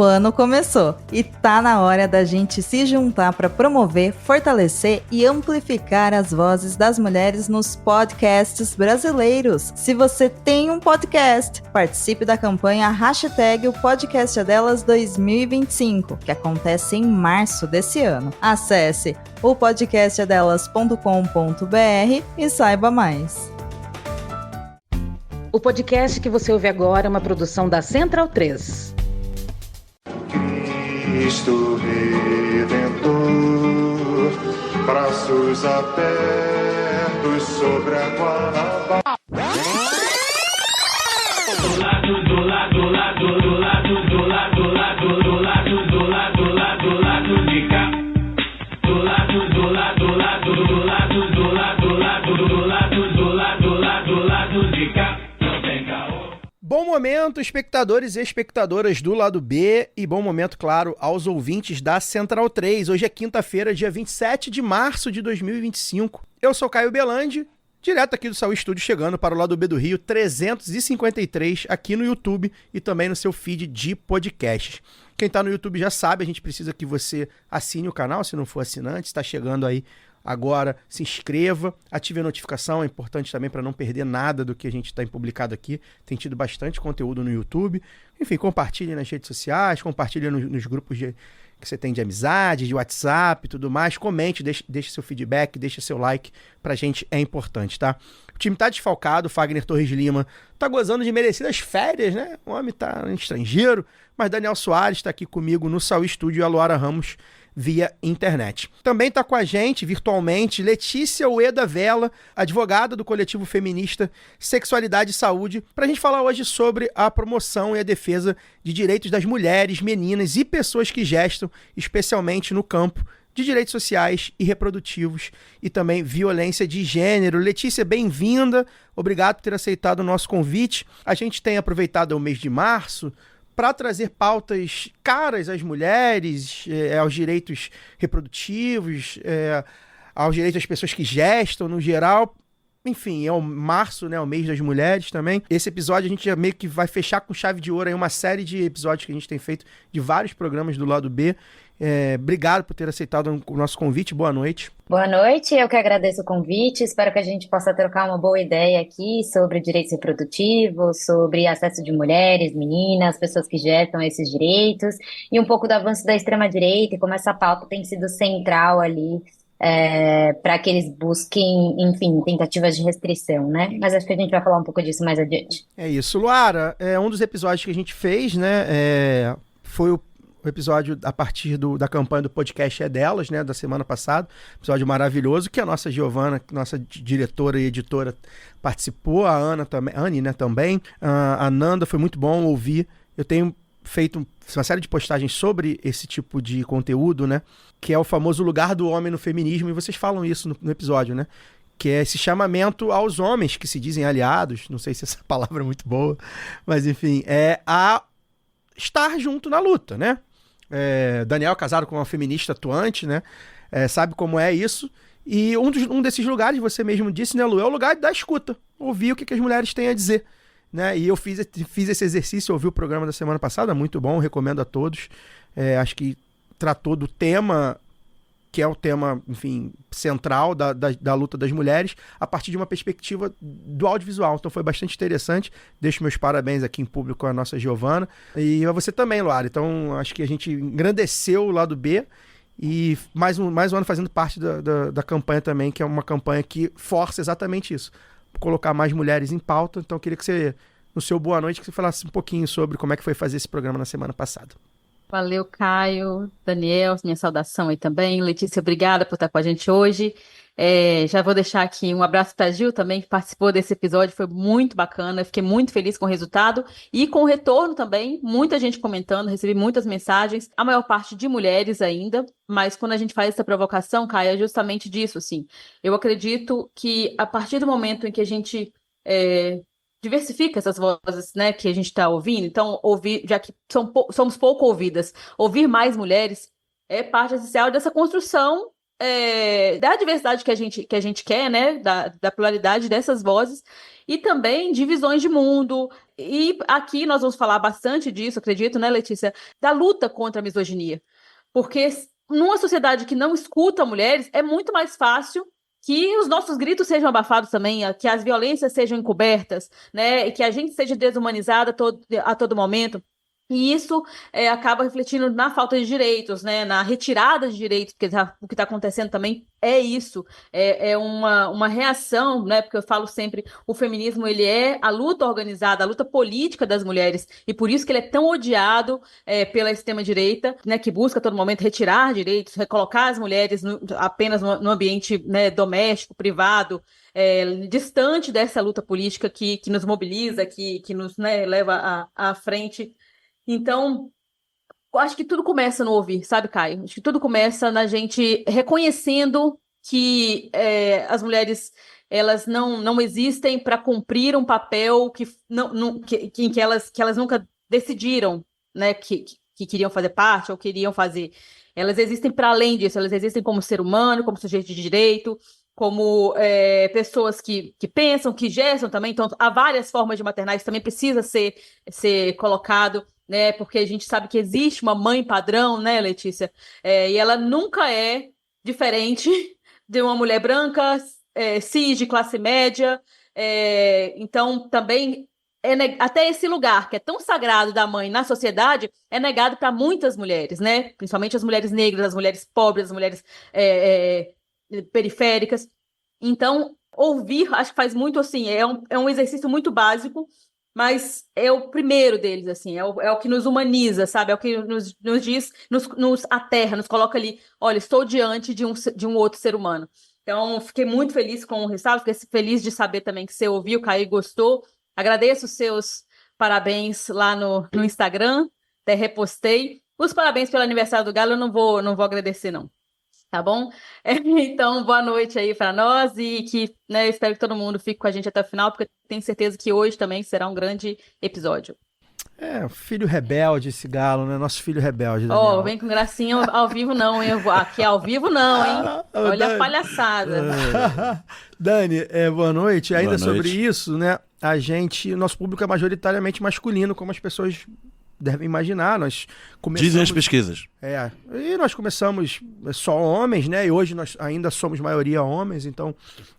ano começou e tá na hora da gente se juntar para promover, fortalecer e amplificar as vozes das mulheres nos podcasts brasileiros. Se você tem um podcast, participe da campanha hashtag o podcast é delas 2025, que acontece em março desse ano. Acesse o podcastadelas.com.br e saiba mais. O podcast que você ouve agora é uma produção da Central 3. Cristo Redentor, braços abertos sobre a Guanabara. Bom momento, espectadores e espectadoras do lado B, e bom momento, claro, aos ouvintes da Central 3. Hoje é quinta-feira, dia 27 de março de 2025. Eu sou Caio Belandi, direto aqui do Saúl Estúdio, chegando para o lado B do Rio 353, aqui no YouTube e também no seu feed de podcasts. Quem está no YouTube já sabe, a gente precisa que você assine o canal, se não for assinante, está chegando aí agora, se inscreva, ative a notificação, é importante também para não perder nada do que a gente tem publicado aqui. Tem tido bastante conteúdo no YouTube. Enfim, compartilhe nas redes sociais, compartilhe nos grupos que você tem de amizade, de WhatsApp e tudo mais. Comente, deixe seu feedback, deixe seu like, pra gente é importante, tá? O time tá desfalcado, o Fagner Torres Lima tá gozando de merecidas férias, né? O homem tá em estrangeiro, mas Daniel Soares tá aqui comigo no Saúl Estúdio e a Luara Ramos via internet. Também está com a gente, virtualmente, Letícia Ueda Vela, advogada do coletivo feminista Sexualidade e Saúde, para a gente falar hoje sobre a promoção e a defesa de direitos das mulheres, meninas e pessoas que gestam, especialmente no campo de direitos sociais e reprodutivos e também violência de gênero. Letícia, bem-vinda, obrigado por ter aceitado o nosso convite. A gente tem aproveitado o mês de março para trazer pautas caras às mulheres, aos direitos reprodutivos, aos direitos das pessoas que gestam no geral. Enfim, é o março, né, o mês das mulheres também. Esse episódio a gente já meio que vai fechar com chave de ouro aí uma série de episódios que a gente tem feito de vários programas do lado B. Obrigado por ter aceitado o nosso convite. Boa noite. Boa noite, eu que agradeço o convite. Espero que a gente possa trocar uma boa ideia aqui sobre direitos reprodutivos, sobre acesso de mulheres, meninas, pessoas que gestam esses direitos e um pouco do avanço da extrema-direita e como essa pauta tem sido central ali para que eles busquem, enfim, tentativas de restrição, né? Mas acho que a gente vai falar um pouco disso mais adiante. É isso. Luara, um dos episódios que a gente fez, né, foi o episódio a partir da campanha do podcast é delas, né, da semana passada, episódio maravilhoso, que a nossa Giovana, nossa diretora e editora, participou, a Ana também, Anne, né, também, a Nanda, foi muito bom ouvir. Eu tenho feito uma série de postagens sobre esse tipo de conteúdo, né, que é o famoso lugar do homem no feminismo, e vocês falam isso no episódio, né, que é esse chamamento aos homens que se dizem aliados, não sei se essa palavra é muito boa, mas enfim, a estar junto na luta, né. Daniel, casado com uma feminista atuante, né? Sabe como é isso. E um desses lugares, você mesmo disse, né, Lu, é o lugar da escuta. Ouvir o que as mulheres têm a dizer, né? E eu fiz esse exercício, ouvi o programa da semana passada, muito bom, recomendo a todos. Acho que tratou do tema, que é o tema, enfim, central da luta das mulheres, a partir de uma perspectiva do audiovisual. Então foi bastante interessante. Deixo meus parabéns aqui em público à nossa Giovana. E a você também, Luara. Então acho que a gente engrandeceu o lado B e mais um ano fazendo parte da campanha também, que é uma campanha que força exatamente isso. Colocar mais mulheres em pauta. Então eu queria que você, no seu boa noite, que você falasse um pouquinho sobre como é que foi fazer esse programa na semana passada. Valeu, Caio, Daniel, minha saudação aí também. Letícia, obrigada por estar com a gente hoje. Já vou deixar aqui um abraço para a Gil também, que participou desse episódio, foi muito bacana, eu fiquei muito feliz com o resultado e com o retorno também, muita gente comentando, recebi muitas mensagens, a maior parte de mulheres ainda, mas quando a gente faz essa provocação, Caio, é justamente disso, assim. Eu acredito que a partir do momento em que a gente diversifica essas vozes, né, que a gente está ouvindo. Então, ouvir, já que somos pouco ouvidas, ouvir mais mulheres é parte essencial dessa construção da diversidade que a gente quer, né, da pluralidade dessas vozes, e também de visões de mundo, E aqui nós vamos falar bastante disso, acredito, né, Letícia? Da luta contra a misoginia. Porque numa sociedade que não escuta mulheres, é muito mais fácil que os nossos gritos sejam abafados também, que as violências sejam encobertas, né? E que a gente seja desumanizada a todo momento. E isso acaba refletindo na falta de direitos, né? Na retirada de direitos, porque o que está acontecendo também é isso, é uma reação, né? Porque eu falo sempre, o feminismo ele é a luta organizada, a luta política das mulheres, e por isso que ele é tão odiado pela extrema-direita, né? Que busca a todo momento retirar direitos, recolocar as mulheres apenas no ambiente, né, doméstico, privado, distante dessa luta política que nos mobiliza, que nos, né, leva à frente. Então, eu acho que tudo começa no ouvir, sabe, Caio? Acho que tudo começa na gente reconhecendo que as mulheres elas não existem para cumprir um papel que elas nunca decidiram, né, que queriam fazer parte ou queriam fazer. Elas existem para além disso, elas existem como ser humano, como sujeito de direito, como pessoas que pensam, que gestam também. Então, há várias formas de maternar, isso também precisa ser colocado, né? Porque a gente sabe que existe uma mãe padrão, né, Letícia? E ela nunca é diferente de uma mulher branca, cis, de classe média. Então, também, até esse lugar que é tão sagrado da mãe na sociedade é negado para muitas mulheres, né? Principalmente as mulheres negras, as mulheres pobres, as mulheres periféricas. Então, ouvir, acho que faz muito assim, é um exercício muito básico, mas é o primeiro deles, assim, é o que nos humaniza, sabe? É o que nos diz, nos aterra, nos coloca ali, olha, estou diante de um outro ser humano. Então, fiquei muito feliz com o resultado, fiquei feliz de saber também que você ouviu, Caio, gostou. Agradeço os seus parabéns lá no Instagram, até repostei. Os parabéns pelo aniversário do Galo, eu não vou agradecer, não. Tá bom? Então, boa noite aí para nós e que, né, espero que todo mundo fique com a gente até o final, porque tenho certeza que hoje também será um grande episódio. Filho rebelde esse Galo, né? Nosso filho rebelde, Daniel. Vem com gracinha ao vivo não, hein? Aqui ao vivo não, hein? Olha Dani, a palhaçada. Dani, boa noite. Ainda boa noite. Sobre isso, né? Nosso público é majoritariamente masculino, como as pessoas devem imaginar. Nós começamos... Dizem as pesquisas. E nós começamos só homens, né? E hoje nós ainda somos maioria homens, então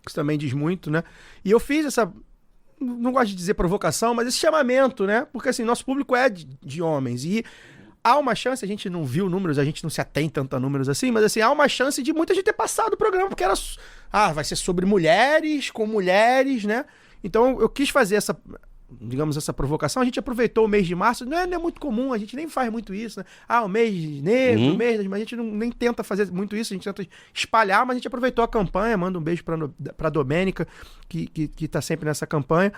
isso também diz muito, né? E eu fiz essa, não gosto de dizer provocação, mas esse chamamento, né? Porque assim, nosso público é de homens e há uma chance, a gente não viu números, a gente não se atém tanto a números assim, mas assim, há uma chance de muita gente ter passado o programa, porque era, vai ser sobre mulheres, com mulheres, né? Então eu quis fazer essa provocação. A gente aproveitou o mês de março, não é muito comum, a gente nem faz muito isso, né? O mês negro, o mês, mas a gente nem tenta fazer muito isso, a gente tenta espalhar, mas a gente aproveitou a campanha, manda um beijo pra Domênica, que tá sempre nessa campanha,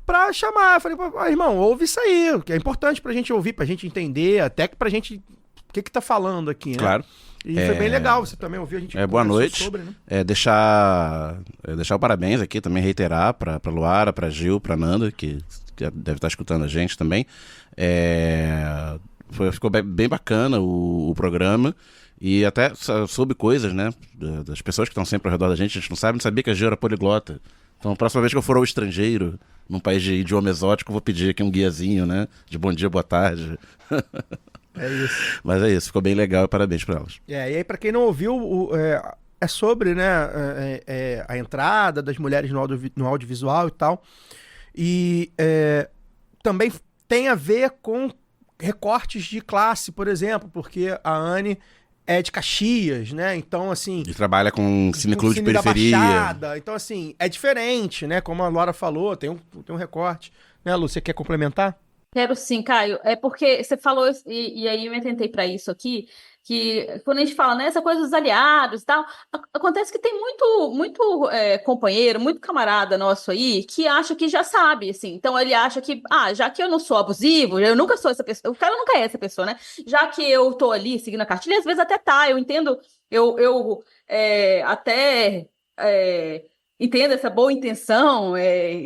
pra chamar. Eu falei, irmão, ouve isso aí, que é importante pra gente ouvir, pra gente entender, até que pra gente, o que tá falando aqui, né? Claro. E foi bem legal, você também ouviu, a gente boa noite. Sobre, né? Deixar o parabéns aqui, também reiterar pra Luara, pra Gil, pra Nanda, que deve estar escutando a gente também. Ficou bem bacana o programa, e até soube coisas, né, das pessoas que estão sempre ao redor da gente não sabia que a Gil era poliglota. Então, a próxima vez que eu for ao estrangeiro, num país de idioma exótico, eu vou pedir aqui um guiazinho, né, de bom dia, boa tarde. É isso. Mas é isso, ficou bem legal e parabéns pra elas. E aí, pra quem não ouviu, é sobre, né, a entrada das mulheres no audiovisual e tal. E também tem a ver com recortes de classe, por exemplo, porque a Anne é de Caxias, né? Então, assim... E trabalha com cineclube de periferia. Da Baixada. Então, assim, é diferente, né? Como a Laura falou, tem um recorte. Né, Lu, você quer complementar? Quero sim, Caio. É porque você falou, e aí eu me atentei para isso aqui, que quando a gente fala, né, essa coisa dos aliados e tal, acontece que tem muito companheiro, muito camarada nosso aí, que acha que já sabe, assim. Então ele acha que, já que eu não sou abusivo, eu nunca sou essa pessoa, o cara nunca é essa pessoa, né? Já que eu tô ali seguindo a cartilha, às vezes até eu entendo, eu até entendo essa boa intenção,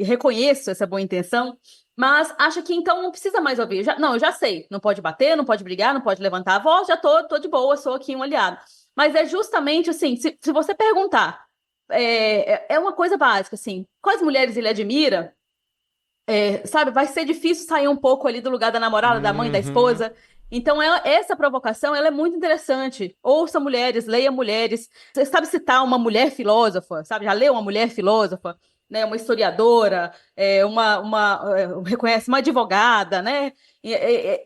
reconheço essa boa intenção, mas acha que então não precisa mais ouvir. Eu já sei, não pode bater, não pode brigar, não pode levantar a voz, já tô de boa, sou aqui um aliado. Mas é justamente assim, se você perguntar, é uma coisa básica, assim, quais mulheres ele admira, sabe, vai ser difícil sair um pouco ali do lugar da namorada, da mãe, da esposa. Então, essa provocação, ela é muito interessante. Ouça mulheres, leia mulheres. Você sabe citar uma mulher filósofa, sabe? Já leu uma mulher filósofa, né? Uma historiadora, reconhece uma advogada, né?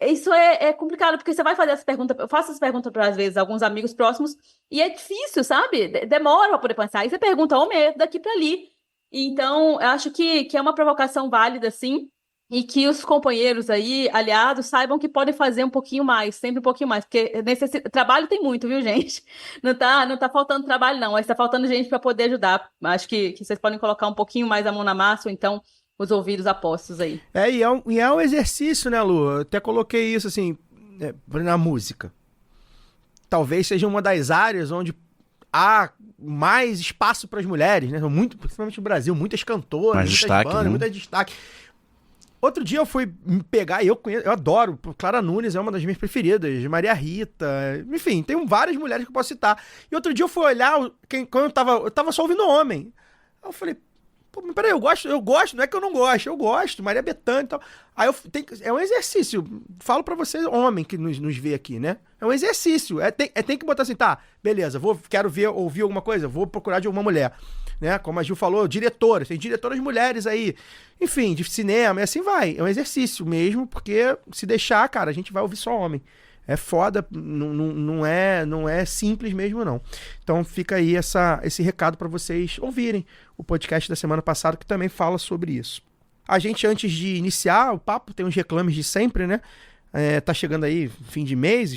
Isso é complicado, porque você vai fazer essa pergunta, eu faço essa pergunta para, às vezes, alguns amigos próximos, e é difícil, sabe? Demora para poder pensar. Aí você pergunta, homem, daqui para ali. Então, eu acho que é uma provocação válida, sim, e que os companheiros aí, aliados, saibam que podem fazer um pouquinho mais, sempre um pouquinho mais, porque trabalho tem muito, viu, gente? Não tá faltando trabalho, não, mas tá faltando gente para poder ajudar. Acho que vocês podem colocar um pouquinho mais a mão na massa, ou então os ouvidos apostos aí. E é um exercício, né, Lu? Eu até coloquei isso, assim, na música. Talvez seja uma das áreas onde há mais espaço para as mulheres, né? Muito, principalmente no Brasil, muitas cantoras, mais muitas destaque, bandas, né? muito destaque. Outro dia eu fui me pegar, eu adoro, Clara Nunes é uma das minhas preferidas, Maria Rita, enfim, tem várias mulheres que eu posso citar. E outro dia eu fui olhar, quando eu tava só ouvindo homem. Aí eu falei, pô, mas peraí, eu gosto, não é que eu não gosto, eu gosto, Maria Bethânia e tal. Aí é um exercício, falo pra vocês, homem que nos vê aqui, né? É um exercício, tem que botar assim, tá, beleza, quero ouvir alguma coisa, vou procurar de alguma mulher, né? Como a Gil falou, diretoras, tem diretoras mulheres aí, enfim, de cinema, e assim vai, é um exercício mesmo, porque se deixar, cara, a gente vai ouvir só homem. É foda, não é simples mesmo, não. Então fica aí esse recado para vocês ouvirem o podcast da semana passada, que também fala sobre isso. A gente, antes de iniciar o papo, tem uns reclames de sempre, né? Tá chegando aí fim de mês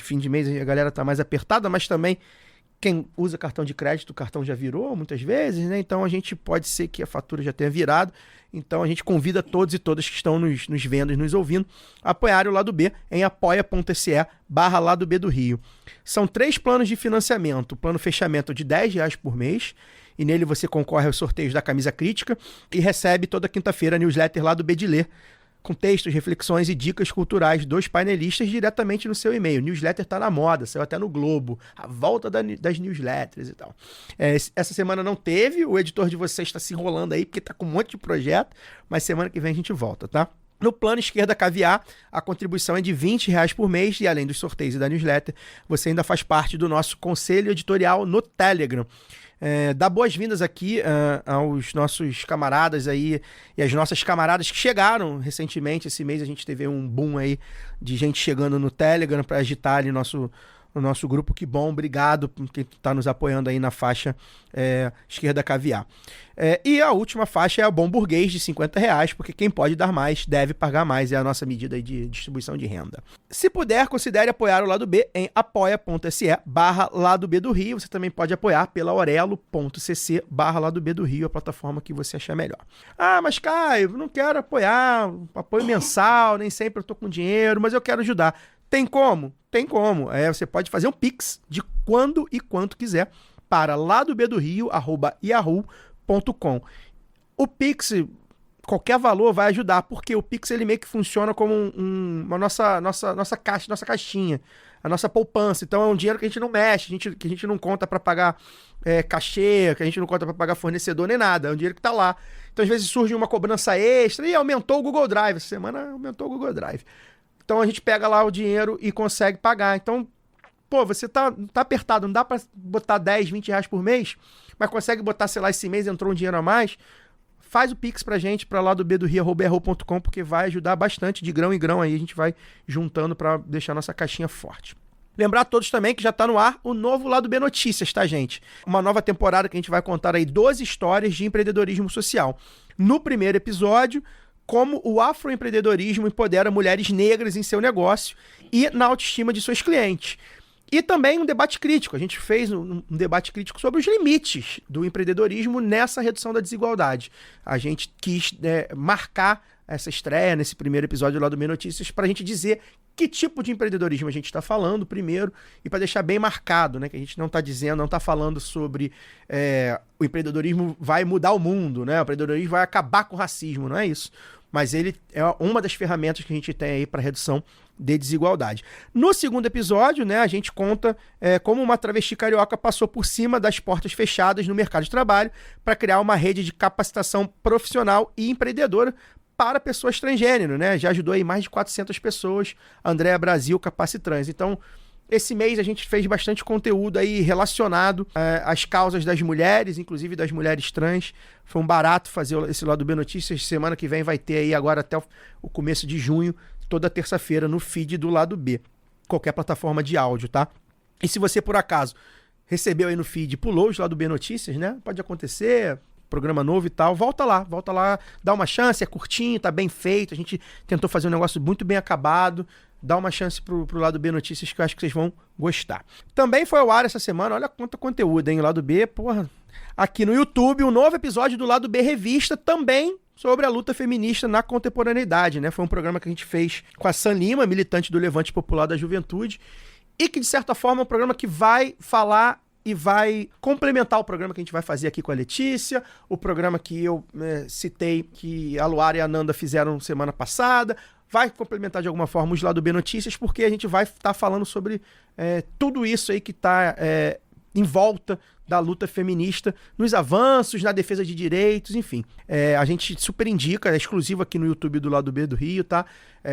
a galera tá mais apertada, mas também quem usa cartão de crédito, o cartão já virou muitas vezes, né? Então a gente pode ser que a fatura já tenha virado. Então a gente convida todos e todas que estão nos vendo e nos ouvindo a apoiarem o Lado B em apoia.se/Lado B do Rio. São 3 planos de financiamento. O plano fechamento de R$10 por mês, e nele você concorre aos sorteios da Camisa Crítica e recebe toda quinta-feira a newsletter Lado B de Ler, com textos, reflexões e dicas culturais dos painelistas diretamente no seu e-mail. Newsletter tá na moda, saiu até no Globo, a volta das newsletters e tal. Essa semana não teve, o editor de vocês está se enrolando aí, porque tá com um monte de projeto, mas semana que vem a gente volta, tá? No plano esquerda caviar, a contribuição é de R$20 por mês, e além dos sorteios e da newsletter, você ainda faz parte do nosso conselho editorial no Telegram. Dá boas-vindas aqui aos nossos camaradas aí e às nossas camaradas que chegaram recentemente. Esse mês a gente teve um boom aí de gente chegando no Telegram para agitar ali o nosso grupo. Que bom, obrigado por quem está nos apoiando aí na faixa esquerda caviar. E a última faixa é a Bom Burguês de R$50, porque quem pode dar mais deve pagar mais, é a nossa medida aí de distribuição de renda. Se puder, considere apoiar o Lado B em apoia.se/Lado B do Rio. Você também pode apoiar pela orelo.cc/Lado B do Rio, a plataforma que você achar melhor. Ah, mas Caio, não quero apoiar, apoio mensal, nem sempre eu tô com dinheiro, mas eu quero ajudar. Tem como? Tem como. Você pode fazer um Pix de quando e quanto quiser para ladobdorio@yahoo.com. O Pix, qualquer valor vai ajudar, porque o Pix ele meio que funciona como uma nossa caixinha, a nossa poupança. Então é um dinheiro que a gente não mexe, que a gente não conta para pagar cachê, que a gente não conta para pagar fornecedor nem nada. É um dinheiro que tá lá. Então às vezes surge uma cobrança extra e aumentou o Google Drive. Essa semana aumentou o Google Drive. Então a gente pega lá o dinheiro e consegue pagar. Então, pô, você tá apertado, não dá pra botar R$10, R$20 por mês, mas consegue botar, sei lá, esse mês entrou um dinheiro a mais, faz o Pix pra gente, pra lá do @yahoo.com, porque vai ajudar bastante, de grão em grão aí, a gente vai juntando pra deixar nossa caixinha forte. Lembrar a todos também que já tá no ar o novo Lado B Notícias, tá, gente? Uma nova temporada que a gente vai contar aí 12 histórias de empreendedorismo social. No primeiro episódio, como o afroempreendedorismo empodera mulheres negras em seu negócio e na autoestima de seus clientes. E também um debate crítico. A gente fez um debate crítico sobre os limites do empreendedorismo nessa redução da desigualdade. A gente quis marcar essa estreia nesse primeiro episódio lá do Meio Notícias para a gente dizer que tipo de empreendedorismo a gente está falando primeiro e para deixar bem marcado, né? Que a gente não está dizendo, não está falando sobre o empreendedorismo vai mudar o mundo, né? O empreendedorismo vai acabar com o racismo, não é isso. Mas ele é uma das ferramentas que a gente tem aí para redução de desigualdade. No segundo episódio, né, a gente conta como uma travesti carioca passou por cima das portas fechadas no mercado de trabalho para criar uma rede de capacitação profissional e empreendedora para pessoas transgênero, né? Já ajudou aí mais de 400 pessoas, Andréa Brasil, Capacitrans. Então, esse mês a gente fez bastante conteúdo aí relacionado às causas das mulheres, inclusive das mulheres trans. Foi um barato fazer esse Lado B Notícias. Semana que vem vai ter aí agora até o começo de junho, toda terça-feira, no feed do Lado B. Qualquer plataforma de áudio, tá? E se você, por acaso, recebeu aí no feed e pulou os Lado B Notícias, né? Pode acontecer, programa novo e tal. Volta lá, dá uma chance, é curtinho, tá bem feito. A gente tentou fazer um negócio muito bem acabado. Dá uma chance pro Lado B Notícias que eu acho que vocês vão gostar. Também foi ao ar essa semana, olha quanto conteúdo, hein? O Lado B, porra. Aqui no YouTube, um novo episódio do Lado B Revista, também sobre a luta feminista na contemporaneidade, né? Foi um programa que a gente fez com a San Lima, militante do Levante Popular da Juventude, e que, de certa forma, é um programa que vai falar e vai complementar o programa que a gente vai fazer aqui com a Letícia, o programa que eu citei que a Luara e a Nanda fizeram semana passada, vai complementar de alguma forma os Lado B Notícias, porque a gente vai estar falando sobre tudo isso aí que está em volta da luta feminista, nos avanços, na defesa de direitos, enfim. A gente super indica, é exclusivo aqui no YouTube do Lado B do Rio, tá?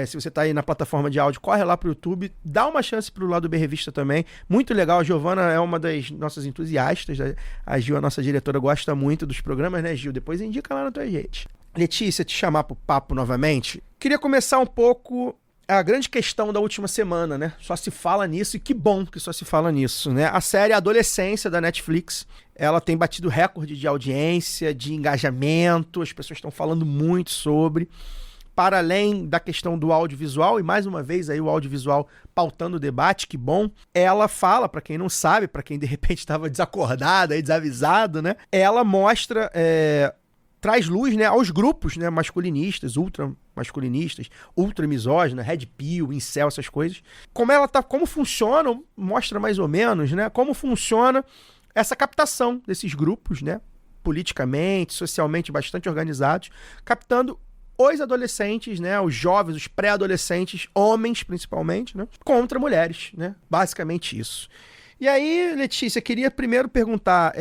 Se você tá aí na plataforma de áudio, corre lá pro YouTube, dá uma chance pro Lado B Revista também. Muito legal, a Giovana é uma das nossas entusiastas, a Gil, a nossa diretora, gosta muito dos programas, né, Gil? Depois indica lá na tua rede. Letícia, te chamar pro papo novamente. Queria começar um pouco a grande questão da última semana, né? Só se fala nisso, e que bom que só se fala nisso, né? A série Adolescência da Netflix, ela tem batido recorde de audiência, de engajamento, as pessoas estão falando muito sobre, para além da questão do audiovisual, e mais uma vez aí o audiovisual pautando o debate, que bom. Ela fala, para quem não sabe, para quem de repente estava desacordado, aí, desavisado, né? Ela mostra, traz luz, né, aos grupos, né, masculinistas, ultramasculinistas, ultramisógina, red pill, incel, essas coisas. Como funciona, mostra mais ou menos, né, como funciona essa captação desses grupos, né, politicamente, socialmente bastante organizados, captando os adolescentes, né, os jovens, os pré-adolescentes, homens principalmente, né, contra mulheres, né, basicamente isso. E aí, Letícia, queria primeiro perguntar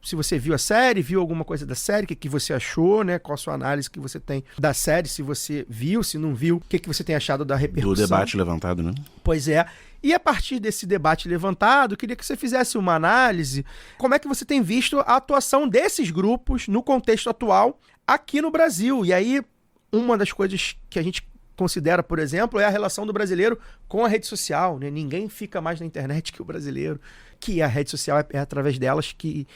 se você viu a série, viu alguma coisa da série, o que você achou, né? Qual a sua análise que você tem da série, se você viu, se não viu, o que você tem achado da repercussão. Do debate levantado, né? Pois é. E a partir desse debate levantado, queria que você fizesse uma análise, como é que você tem visto a atuação desses grupos no contexto atual aqui no Brasil. E aí, uma das coisas que a gente considera, por exemplo, é a relação do brasileiro com a rede social, né? Ninguém fica mais na internet que o brasileiro, que a rede social é através delas que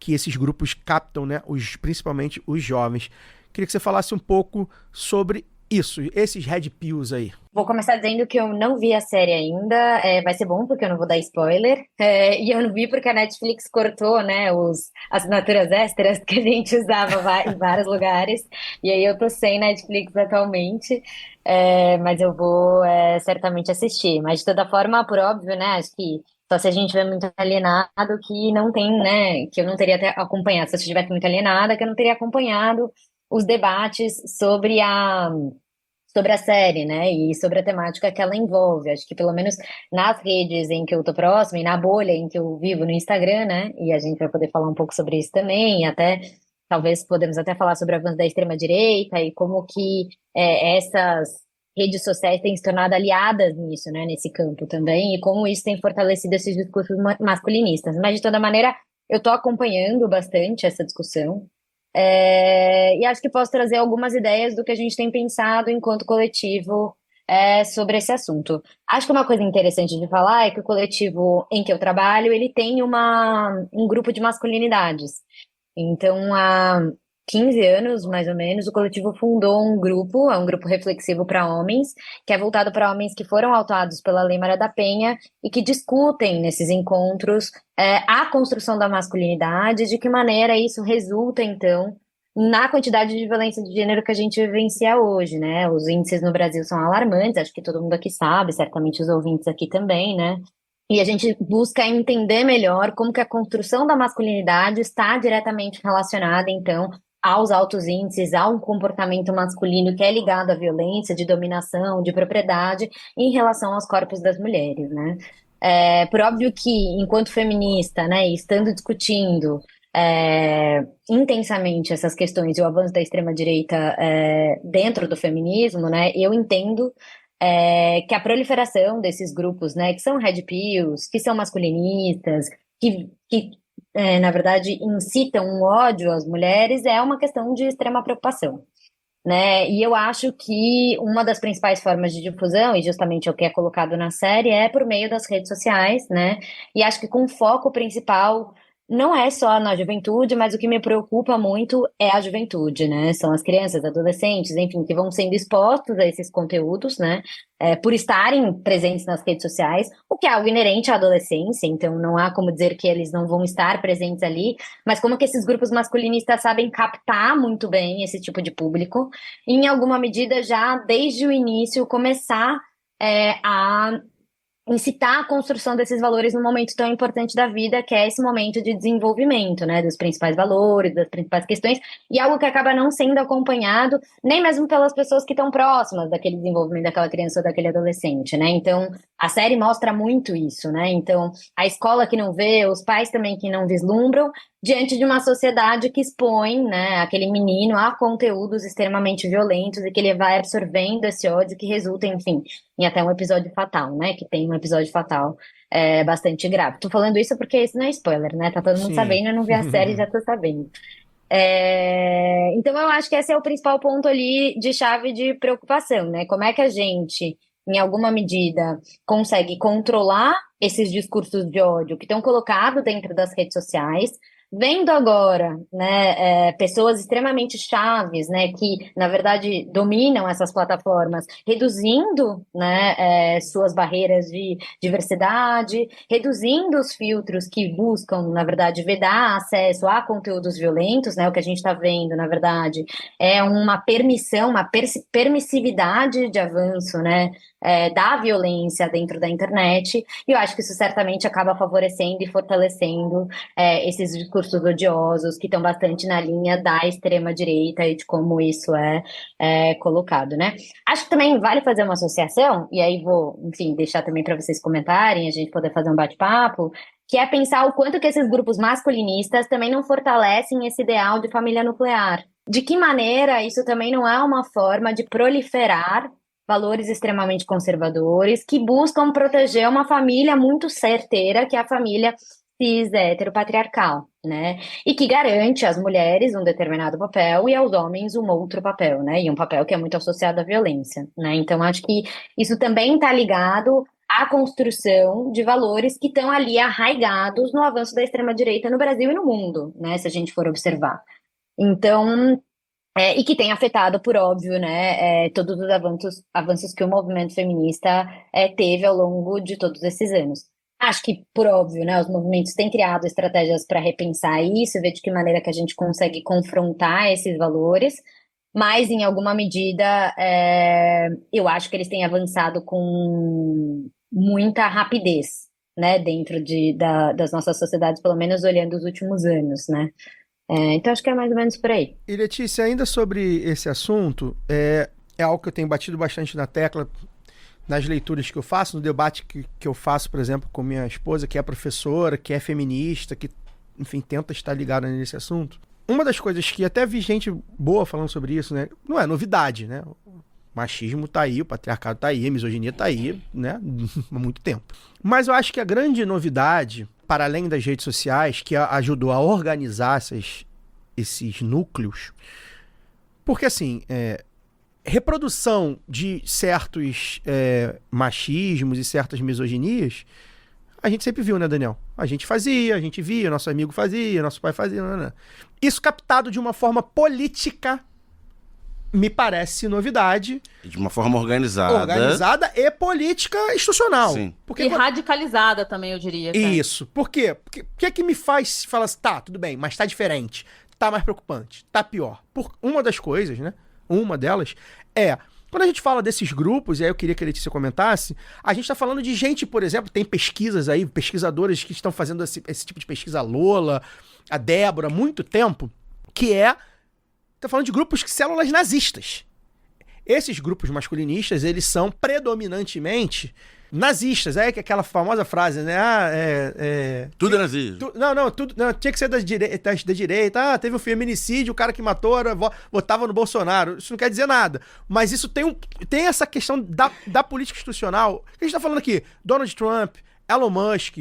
esses grupos captam, né? Principalmente os jovens. Queria que você falasse um pouco sobre isso, esses red pills aí. Vou começar dizendo que eu não vi a série ainda, vai ser bom porque eu não vou dar spoiler, e eu não vi porque a Netflix cortou, né, as assinaturas extras que a gente usava em vários lugares, e aí eu tô sem Netflix atualmente, mas eu vou certamente assistir, mas de toda forma, por óbvio, né, acho que só se a gente estiver muito alienado que não tem, né, que eu não teria até acompanhado, se eu estivesse muito alienada, que eu não teria acompanhado os debates sobre a série, né, e sobre a temática que ela envolve. Acho que pelo menos nas redes em que eu tô próxima e na bolha em que eu vivo no Instagram, né, e a gente vai poder falar um pouco sobre isso também, e até, talvez podemos até falar sobre o avanço da extrema-direita e como que essas redes sociais têm se tornado aliadas nisso, né, nesse campo também, e como isso tem fortalecido esses discursos masculinistas. Mas, de toda maneira, eu tô acompanhando bastante essa discussão, e acho que posso trazer algumas ideias do que a gente tem pensado enquanto coletivo sobre esse assunto. Acho que uma coisa interessante de falar é que o coletivo em que eu trabalho, ele tem um grupo de masculinidades. Então, há 15 anos, mais ou menos, o coletivo fundou um grupo reflexivo para homens, que é voltado para homens que foram autuados pela Lei Maria da Penha e que discutem nesses encontros a construção da masculinidade, de que maneira isso resulta, então, na quantidade de violência de gênero que a gente vivencia hoje, né? Os índices no Brasil são alarmantes, acho que todo mundo aqui sabe, certamente os ouvintes aqui também, né? E a gente busca entender melhor como que a construção da masculinidade está diretamente relacionada, então, aos altos índices, a um comportamento masculino que é ligado à violência, de dominação, de propriedade, em relação aos corpos das mulheres, né? Por óbvio que, enquanto feminista, né, estando discutindo intensamente essas questões e o avanço da extrema-direita dentro do feminismo, né, eu entendo que a proliferação desses grupos, né, que são red pills, que são masculinistas, que na verdade, incitam um ódio às mulheres, é uma questão de extrema preocupação, né? E eu acho que uma das principais formas de difusão, e justamente o que é colocado na série, é por meio das redes sociais, né? E acho que com foco principal não é só na juventude, mas o que me preocupa muito é a juventude, né? São as crianças, adolescentes, enfim, que vão sendo expostos a esses conteúdos, né? Por estarem presentes nas redes sociais, o que é algo inerente à adolescência, então não há como dizer que eles não vão estar presentes ali, mas como que esses grupos masculinistas sabem captar muito bem esse tipo de público, e em alguma medida já desde o início começar a incitar a construção desses valores num momento tão importante da vida, que é esse momento de desenvolvimento, né, dos principais valores, das principais questões, e algo que acaba não sendo acompanhado nem mesmo pelas pessoas que estão próximas daquele desenvolvimento daquela criança ou daquele adolescente, né, então a série mostra muito isso, né, então a escola que não vê, os pais também que não vislumbram, diante de uma sociedade que expõe, né, aquele menino a conteúdos extremamente violentos e que ele vai absorvendo esse ódio que resulta, enfim, em até um episódio fatal, né, que tem um episódio fatal bastante grave. Tô falando isso porque isso não é spoiler, né, tá todo mundo Sim. sabendo, eu não vi a série, já tô sabendo. Então eu acho que esse é o principal ponto ali de chave de preocupação, né, como é que a gente, em alguma medida, consegue controlar esses discursos de ódio que estão colocados dentro das redes sociais, vendo agora, né, pessoas extremamente chaves, né, que na verdade dominam essas plataformas, reduzindo, né, suas barreiras de diversidade, reduzindo os filtros que buscam, na verdade, vedar acesso a conteúdos violentos, né, o que a gente está vendo, na verdade, é uma permissão, uma permissividade de avanço, né, da violência dentro da internet, e eu acho que isso certamente acaba favorecendo e fortalecendo esses discursos odiosos que estão bastante na linha da extrema-direita e de como isso é colocado, né? Acho que também vale fazer uma associação, e aí vou, enfim, deixar também para vocês comentarem, a gente poder fazer um bate-papo, que é pensar o quanto que esses grupos masculinistas também não fortalecem esse ideal de família nuclear. De que maneira isso também não é uma forma de proliferar valores extremamente conservadores que buscam proteger uma família muito certeira, que é a família cis heteropatriarcal, né? E que garante às mulheres um determinado papel e aos homens um outro papel, né? E um papel que é muito associado à violência, né? Então, acho que isso também está ligado à construção de valores que estão ali arraigados no avanço da extrema-direita no Brasil e no mundo, né? Se a gente for observar. Então, e que tem afetado, por óbvio, né, todos os avanços que o movimento feminista teve ao longo de todos esses anos. Acho que, por óbvio, né, os movimentos têm criado estratégias para repensar isso, ver de que maneira que a gente consegue confrontar esses valores, mas, em alguma medida, eu acho que eles têm avançado com muita rapidez, né, dentro das nossas sociedades, pelo menos olhando os últimos anos, né. Então acho que é mais ou menos por aí. E Letícia, ainda sobre esse assunto, é algo que eu tenho batido bastante na tecla nas leituras que eu faço, no debate que eu faço, por exemplo, com minha esposa, que é professora, que é feminista, que, enfim, tenta estar ligada nesse assunto. Uma das coisas que até vi gente boa falando sobre isso, né? Não é novidade, né? O machismo tá aí, o patriarcado tá aí, a misoginia tá aí, né? Há muito tempo. Mas eu acho que a grande novidade, para além das redes sociais, que ajudou a organizar esses núcleos, porque assim, reprodução de certos machismos e certas misoginias, a gente sempre viu, né, Daniel? A gente fazia, a gente via, nosso amigo fazia, nosso pai fazia, não. Isso captado de uma forma política, me parece novidade. De uma forma organizada. Organizada e política institucional. Sim. E radicalizada também, eu diria. Isso. Por quê? Porque o que é que me faz falar assim, tá, tudo bem, mas tá diferente, tá mais preocupante, tá pior? Por uma das coisas, né? Uma delas quando a gente fala desses grupos, e aí eu queria que a Letícia comentasse, a gente tá falando de gente, por exemplo, tem pesquisas aí, pesquisadores que estão fazendo esse tipo de pesquisa, a Lola, a Débora, há muito tempo, que tá falando de grupos, células nazistas. Esses grupos masculinistas, eles são predominantemente nazistas, é aquela famosa frase, né? Tudo é nazismo. Tudo, não, tinha que ser da direita. Teve um feminicídio, o cara que matou votava no Bolsonaro. Isso não quer dizer nada. Mas isso tem essa questão da política institucional. O que a gente tá falando aqui? Donald Trump, Elon Musk,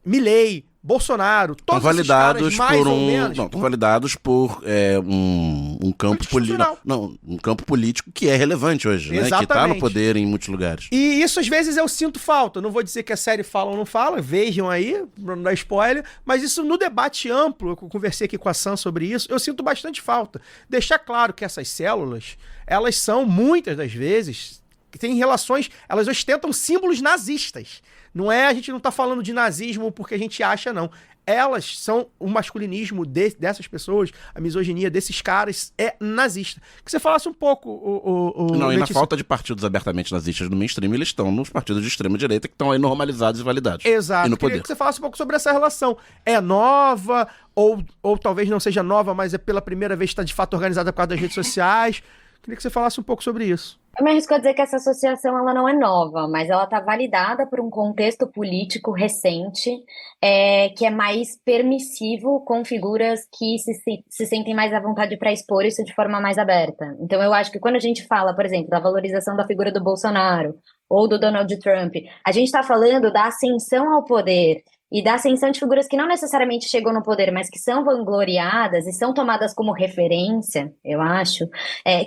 Milley, Bolsonaro, todos esses caras, mais ou menos... Não, estão validados por um campo político. Não, um campo político que é relevante hoje, né? Que tá no poder em muitos lugares. E isso, às vezes, eu sinto falta. Não vou dizer que a série fala ou não fala, vejam aí, pra não dar spoiler, mas isso no debate amplo, eu conversei aqui com a Sam sobre isso, eu sinto bastante falta. Deixar claro que essas células, elas são, muitas das vezes, têm relações, elas ostentam símbolos nazistas. Não é, a gente não tá falando de nazismo porque a gente acha, não. Elas são, o masculinismo dessas pessoas, a misoginia desses caras é nazista. Que você falasse um pouco, Não, e na Letícia. falta de partidos abertamente nazistas no mainstream, eles estão nos partidos de extrema-direita que estão aí normalizados e validados. Exato. E no Queria poder. que você falasse um pouco sobre essa relação. É nova, ou talvez não seja nova, mas é pela primeira vez que está de fato organizada por causa das redes sociais. Queria que você falasse um pouco sobre isso. Eu me arrisco a dizer que essa associação ela não é nova, mas ela está validada por um contexto político recente, que é mais permissivo com figuras que se sentem mais à vontade para expor isso de forma mais aberta. Então eu acho que quando a gente fala, por exemplo, da valorização da figura do Bolsonaro ou do Donald Trump, a gente está falando da ascensão ao poder e da ascensão de figuras que não necessariamente chegam no poder, mas que são vangloriadas e são tomadas como referência, eu acho,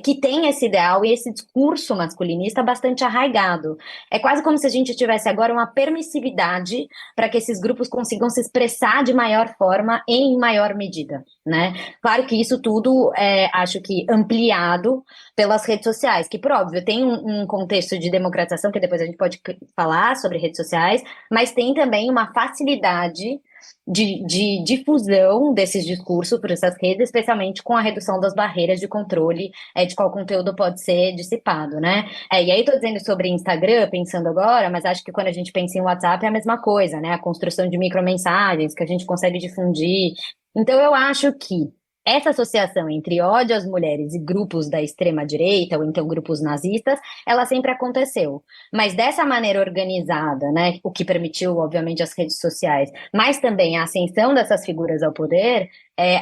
que tem esse ideal e esse discurso masculinista bastante arraigado. É quase como se a gente tivesse agora uma permissividade para que esses grupos consigam se expressar de maior forma e em maior medida, né? Claro que isso tudo acho que ampliado pelas redes sociais, que por óbvio tem um contexto de democratização, que depois a gente pode falar sobre redes sociais, mas tem também uma facilidade de difusão desses discursos por essas redes, especialmente com a redução das barreiras de controle de qual conteúdo pode ser dissipado, né? E aí tô dizendo sobre Instagram, pensando agora, mas acho que quando a gente pensa em WhatsApp é a mesma coisa, né? A construção de micromensagens que a gente consegue difundir. Então eu acho que essa associação entre ódio às mulheres e grupos da extrema-direita, ou então grupos nazistas, ela sempre aconteceu. Mas dessa maneira organizada, né, o que permitiu, obviamente, as redes sociais, mas também a ascensão dessas figuras ao poder,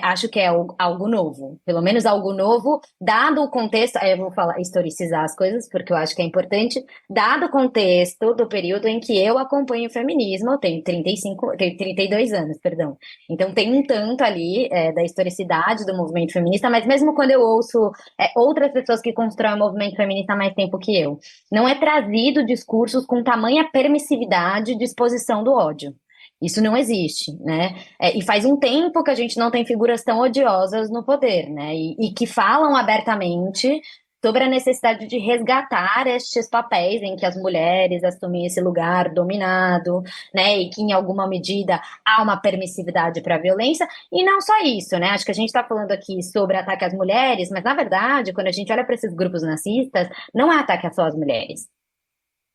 acho que é algo novo. Pelo menos algo novo, dado o contexto, eu vou historicizar as coisas, porque eu acho que é importante, dado o contexto do período em que eu acompanho o feminismo, eu tenho 32 anos, perdão. Então tem um tanto ali da historicidade do movimento feminista, mas mesmo quando eu ouço outras pessoas que constroem o movimento feminista há mais tempo que eu, não é trazido discursos com tamanha permissividade de exposição do ódio. Isso não existe, né? E faz um tempo que a gente não tem figuras tão odiosas no poder, né? E que falam abertamente sobre a necessidade de resgatar estes papéis em que as mulheres assumem esse lugar dominado, né? E que, em alguma medida, há uma permissividade para a violência. E não só isso, né? Acho que a gente está falando aqui sobre ataque às mulheres, mas, na verdade, quando a gente olha para esses grupos nazistas, não é ataque só às mulheres.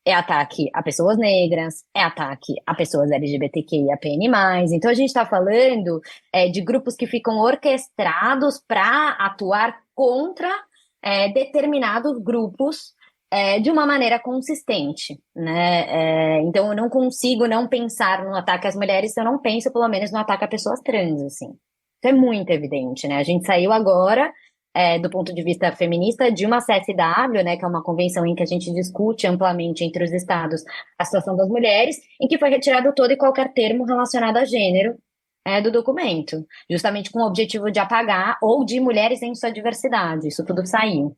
É ataque a pessoas negras, é ataque a pessoas LGBTQIAPN+. Então a gente está falando de grupos que ficam orquestrados para atuar contra determinados grupos de uma maneira consistente, né? Então eu não consigo não pensar no ataque às mulheres se eu não penso pelo menos no ataque a pessoas trans, assim. Isso é muito evidente, né? A gente saiu agora do ponto de vista feminista, de uma CSW, né, que é uma convenção em que a gente discute amplamente entre os estados a situação das mulheres, em que foi retirado todo e qualquer termo relacionado a gênero do documento, justamente com o objetivo de apagar ou de mulheres em sua diversidade. Isso tudo saiu.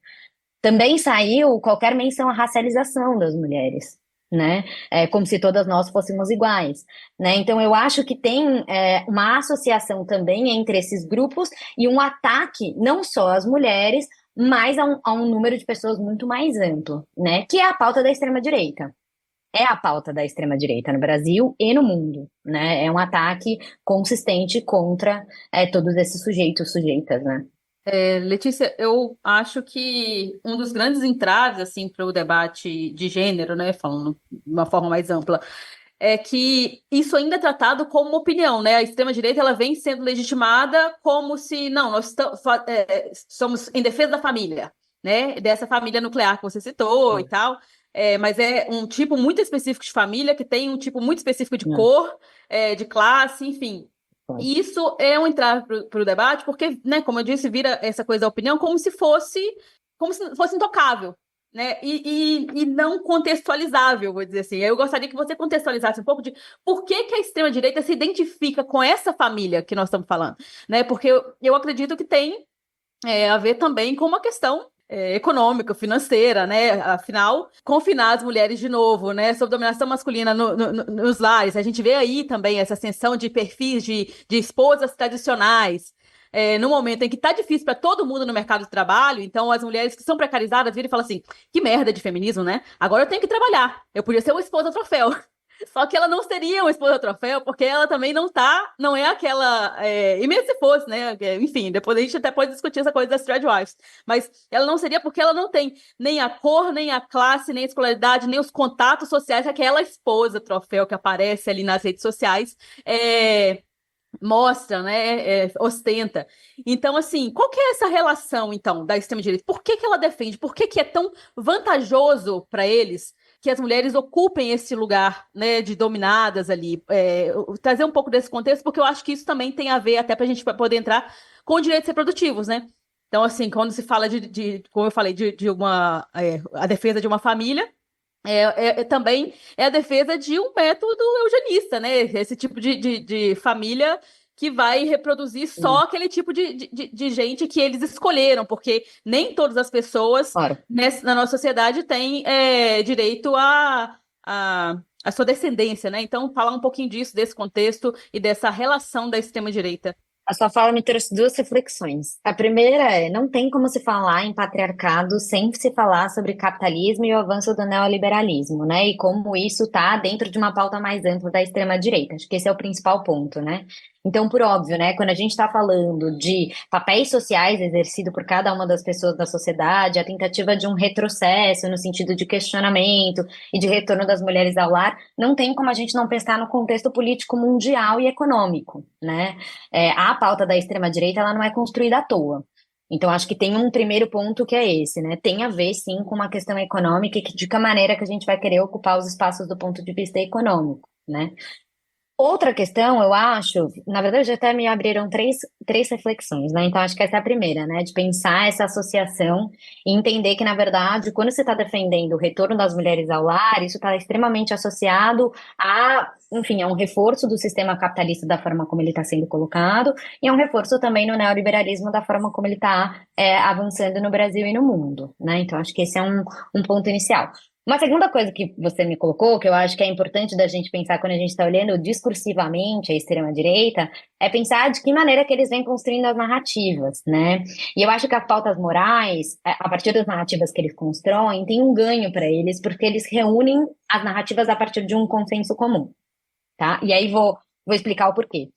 Também saiu qualquer menção à racialização das mulheres, né? Como se todas nós fôssemos iguais, né? Então eu acho que tem uma associação também entre esses grupos e um ataque não só às mulheres, mas a um número de pessoas muito mais amplo, né? Que é a pauta da extrema-direita. É a pauta da extrema-direita no Brasil e no mundo, né? É um ataque consistente contra todos esses sujeitos, sujeitas, né? Letícia, eu acho que um dos grandes entraves assim, para o debate de gênero, né, falando de uma forma mais ampla, é que isso ainda é tratado como uma opinião, né? A extrema-direita ela vem sendo legitimada como se, não, nós somos em defesa da família, né? Dessa família nuclear que você citou e tal. mas é um tipo muito específico de família, que tem um tipo muito específico de cor, de classe, enfim. E isso é um entrave para o debate, porque, né, como eu disse, vira essa coisa da opinião como se fosse intocável, né? E não contextualizável, vou dizer assim. Eu gostaria que você contextualizasse um pouco de por que a extrema-direita se identifica com essa família que nós estamos falando, né? Porque eu acredito que tem a ver também com uma questão econômica, financeira, né? Afinal, confinar as mulheres de novo, né? Sob dominação masculina nos lares. A gente vê aí também essa ascensão de perfis de esposas tradicionais. No momento em que tá difícil para todo mundo no mercado de trabalho, então as mulheres que são precarizadas viram e falam assim: que merda de feminismo, né? Agora eu tenho que trabalhar. Eu podia ser uma esposa troféu. Só que ela não seria uma esposa troféu, porque ela também não é aquela. E mesmo se fosse, né? Enfim, depois a gente até pode discutir essa coisa das Threadwives. Mas ela não seria porque ela não tem nem a cor, nem a classe, nem a escolaridade, nem os contatos sociais que aquela esposa troféu que aparece ali nas redes sociais mostra, né? Ostenta. Então, assim, qual que é essa relação, então, da extrema-direita? Por que ela defende? Por que é tão vantajoso para eles que as mulheres ocupem esse lugar, né, de dominadas ali? Trazer um pouco desse contexto, porque eu acho que isso também tem a ver, até para a gente poder entrar com direitos reprodutivos, né? Então, assim, quando se fala como eu falei, a defesa de uma família, também é a defesa de um método eugenista, né? Esse tipo de família que vai reproduzir só aquele tipo de gente que eles escolheram, porque nem todas as pessoas Claro. na nossa sociedade têm direito a sua descendência, né? Então, falar um pouquinho disso, desse contexto e dessa relação da extrema-direita. A sua fala me trouxe duas reflexões. A primeira não tem como se falar em patriarcado sem se falar sobre capitalismo e o avanço do neoliberalismo, né? E como isso está dentro de uma pauta mais ampla da extrema-direita. Acho que esse é o principal ponto, né? Então, por óbvio, né, quando a gente está falando de papéis sociais exercidos por cada uma das pessoas da sociedade, a tentativa de um retrocesso no sentido de questionamento e de retorno das mulheres ao lar, não tem como a gente não pensar no contexto político mundial e econômico, né? A pauta da extrema-direita, ela não é construída à toa. Então, acho que tem um primeiro ponto que é esse, né? Tem a ver, sim, com uma questão econômica e de que maneira que a gente vai querer ocupar os espaços do ponto de vista econômico, né? Outra questão, eu acho, na verdade, até me abriram três reflexões, né? Então, acho que essa é a primeira, né? De pensar essa associação e entender que, na verdade, quando você está defendendo o retorno das mulheres ao lar, isso está extremamente associado enfim, a um reforço do sistema capitalista da forma como ele está sendo colocado e a um reforço também no neoliberalismo da forma como ele está avançando no Brasil e no mundo, né? Então, acho que esse é um ponto inicial. Uma segunda coisa que você me colocou, que eu acho que é importante da gente pensar quando a gente está olhando discursivamente a extrema-direita, é pensar de que maneira que eles vêm construindo as narrativas, né? E eu acho que as pautas morais, a partir das narrativas que eles constroem, tem um ganho para eles, porque eles reúnem as narrativas a partir de um consenso comum, tá? E aí vou explicar o porquê.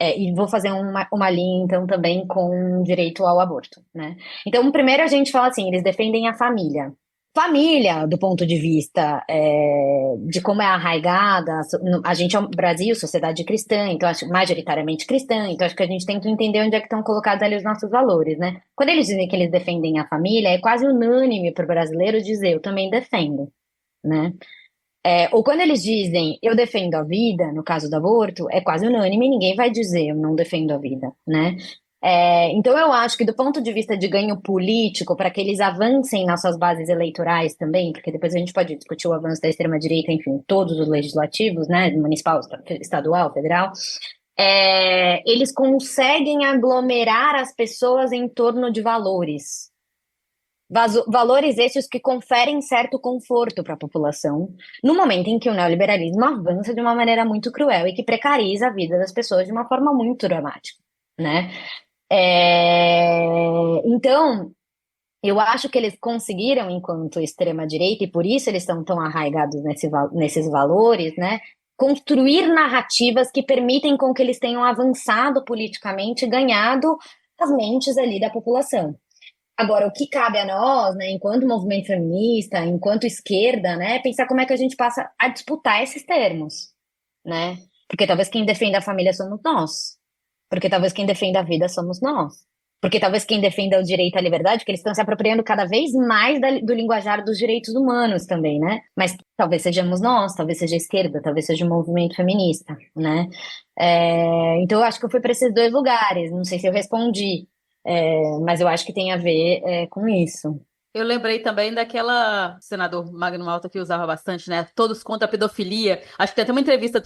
E vou fazer uma linha, então, também com direito ao aborto, né? Então, primeiro a gente fala assim, eles defendem a família. Família, do ponto de vista de como é arraigada, a gente é um Brasil, sociedade cristã, então acho majoritariamente cristã, então acho que a gente tem que entender onde é que estão colocados ali os nossos valores, né? Quando eles dizem que eles defendem a família, é quase unânime para o brasileiro dizer, eu também defendo, né? Ou quando eles dizem, eu defendo a vida, no caso do aborto, é quase unânime, ninguém vai dizer, eu não defendo a vida, né? Então eu acho que do ponto de vista de ganho político, para que eles avancem nas suas bases eleitorais também, porque depois a gente pode discutir o avanço da extrema-direita, enfim, todos os legislativos, né, municipal, estadual, federal, eles conseguem aglomerar as pessoas em torno de valores. Valores esses que conferem certo conforto para a população, no momento em que o neoliberalismo avança de uma maneira muito cruel e que precariza a vida das pessoas de uma forma muito dramática, né? Então, eu acho que eles conseguiram, enquanto extrema-direita, e por isso eles estão tão arraigados nesses valores, né, construir narrativas que permitem com que eles tenham avançado politicamente e ganhado as mentes ali da população. Agora, o que cabe a nós, né, enquanto movimento feminista, enquanto esquerda, né, é pensar como é que a gente passa a disputar esses termos, né? Porque talvez quem defende a família somos nós. Porque talvez quem defende a vida somos nós, Porque talvez quem defenda o direito à liberdade, porque eles estão se apropriando cada vez mais do linguajar dos direitos humanos também, né? Mas talvez sejamos nós, talvez seja a esquerda, talvez seja o movimento feminista, né? Então eu acho que eu fui para esses dois lugares, não sei se eu respondi, mas eu acho que tem a ver com isso. Eu lembrei também daquela senador Magno Malta que usava bastante, né? Todos contra a pedofilia. Acho que tem até uma entrevista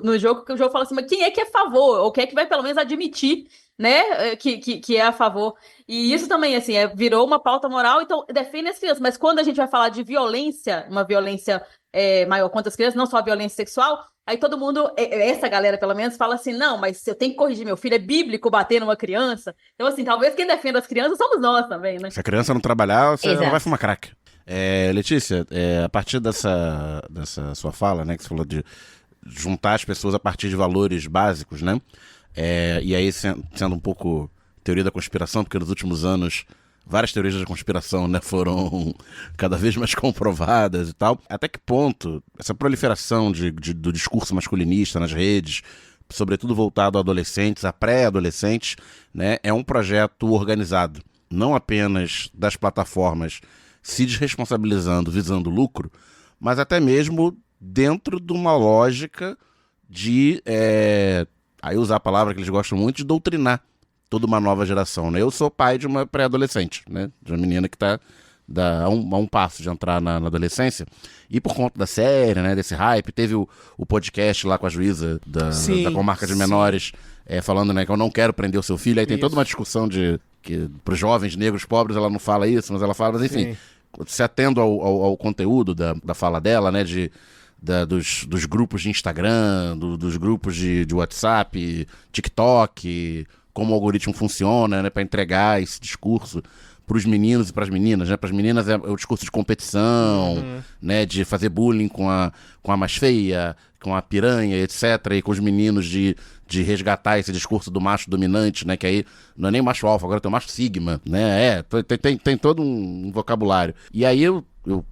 no jogo que o jogo fala assim, mas quem é que é a favor? Ou quem é que vai pelo menos admitir, né? Que é a favor. E isso também, assim, virou uma pauta moral, então defende as crianças. Mas quando a gente vai falar de violência, uma violência maior contra as crianças, não só a violência sexual, aí todo mundo, essa galera pelo menos, fala assim, não, mas eu tenho que corrigir meu filho, é bíblico bater numa criança. Então, assim, talvez quem defenda as crianças somos nós também, né? Se a criança não trabalhar, ela Exato. vai fumar crack. Letícia, a partir dessa sua fala, né, que você falou de juntar as pessoas a partir de valores básicos, né? E aí, sendo um pouco teoria da conspiração, porque nos últimos anos várias teorias da conspiração, né, foram cada vez mais comprovadas e tal. Até que ponto essa proliferação do discurso masculinista nas redes, sobretudo voltado a adolescentes, a pré-adolescentes, né, é um projeto organizado, não apenas das plataformas se desresponsabilizando, visando lucro, mas até mesmo dentro de uma lógica de, aí usar a palavra que eles gostam muito, de doutrinar toda uma nova geração, né? Eu sou pai de uma pré-adolescente, né? De uma menina que está a um passo de entrar na adolescência, e por conta da série, né, desse hype, teve o podcast lá com a juíza da comarca de menores, falando, né, que eu não quero prender o seu filho, aí tem toda uma discussão de que para os jovens negros pobres ela não fala isso, mas ela fala, mas enfim, se atendo ao conteúdo da fala dela, né, dos grupos de Instagram, dos grupos de WhatsApp, TikTok, como o algoritmo funciona, né, para entregar esse discurso para os meninos e para as meninas, né? Para as meninas é o discurso de competição, né? De fazer bullying com a mais feia, com a piranha, etc. E com os meninos de resgatar esse discurso do macho dominante, né? Que aí não é nem macho alfa, agora tem o macho sigma, né? Tem todo um vocabulário. E aí eu,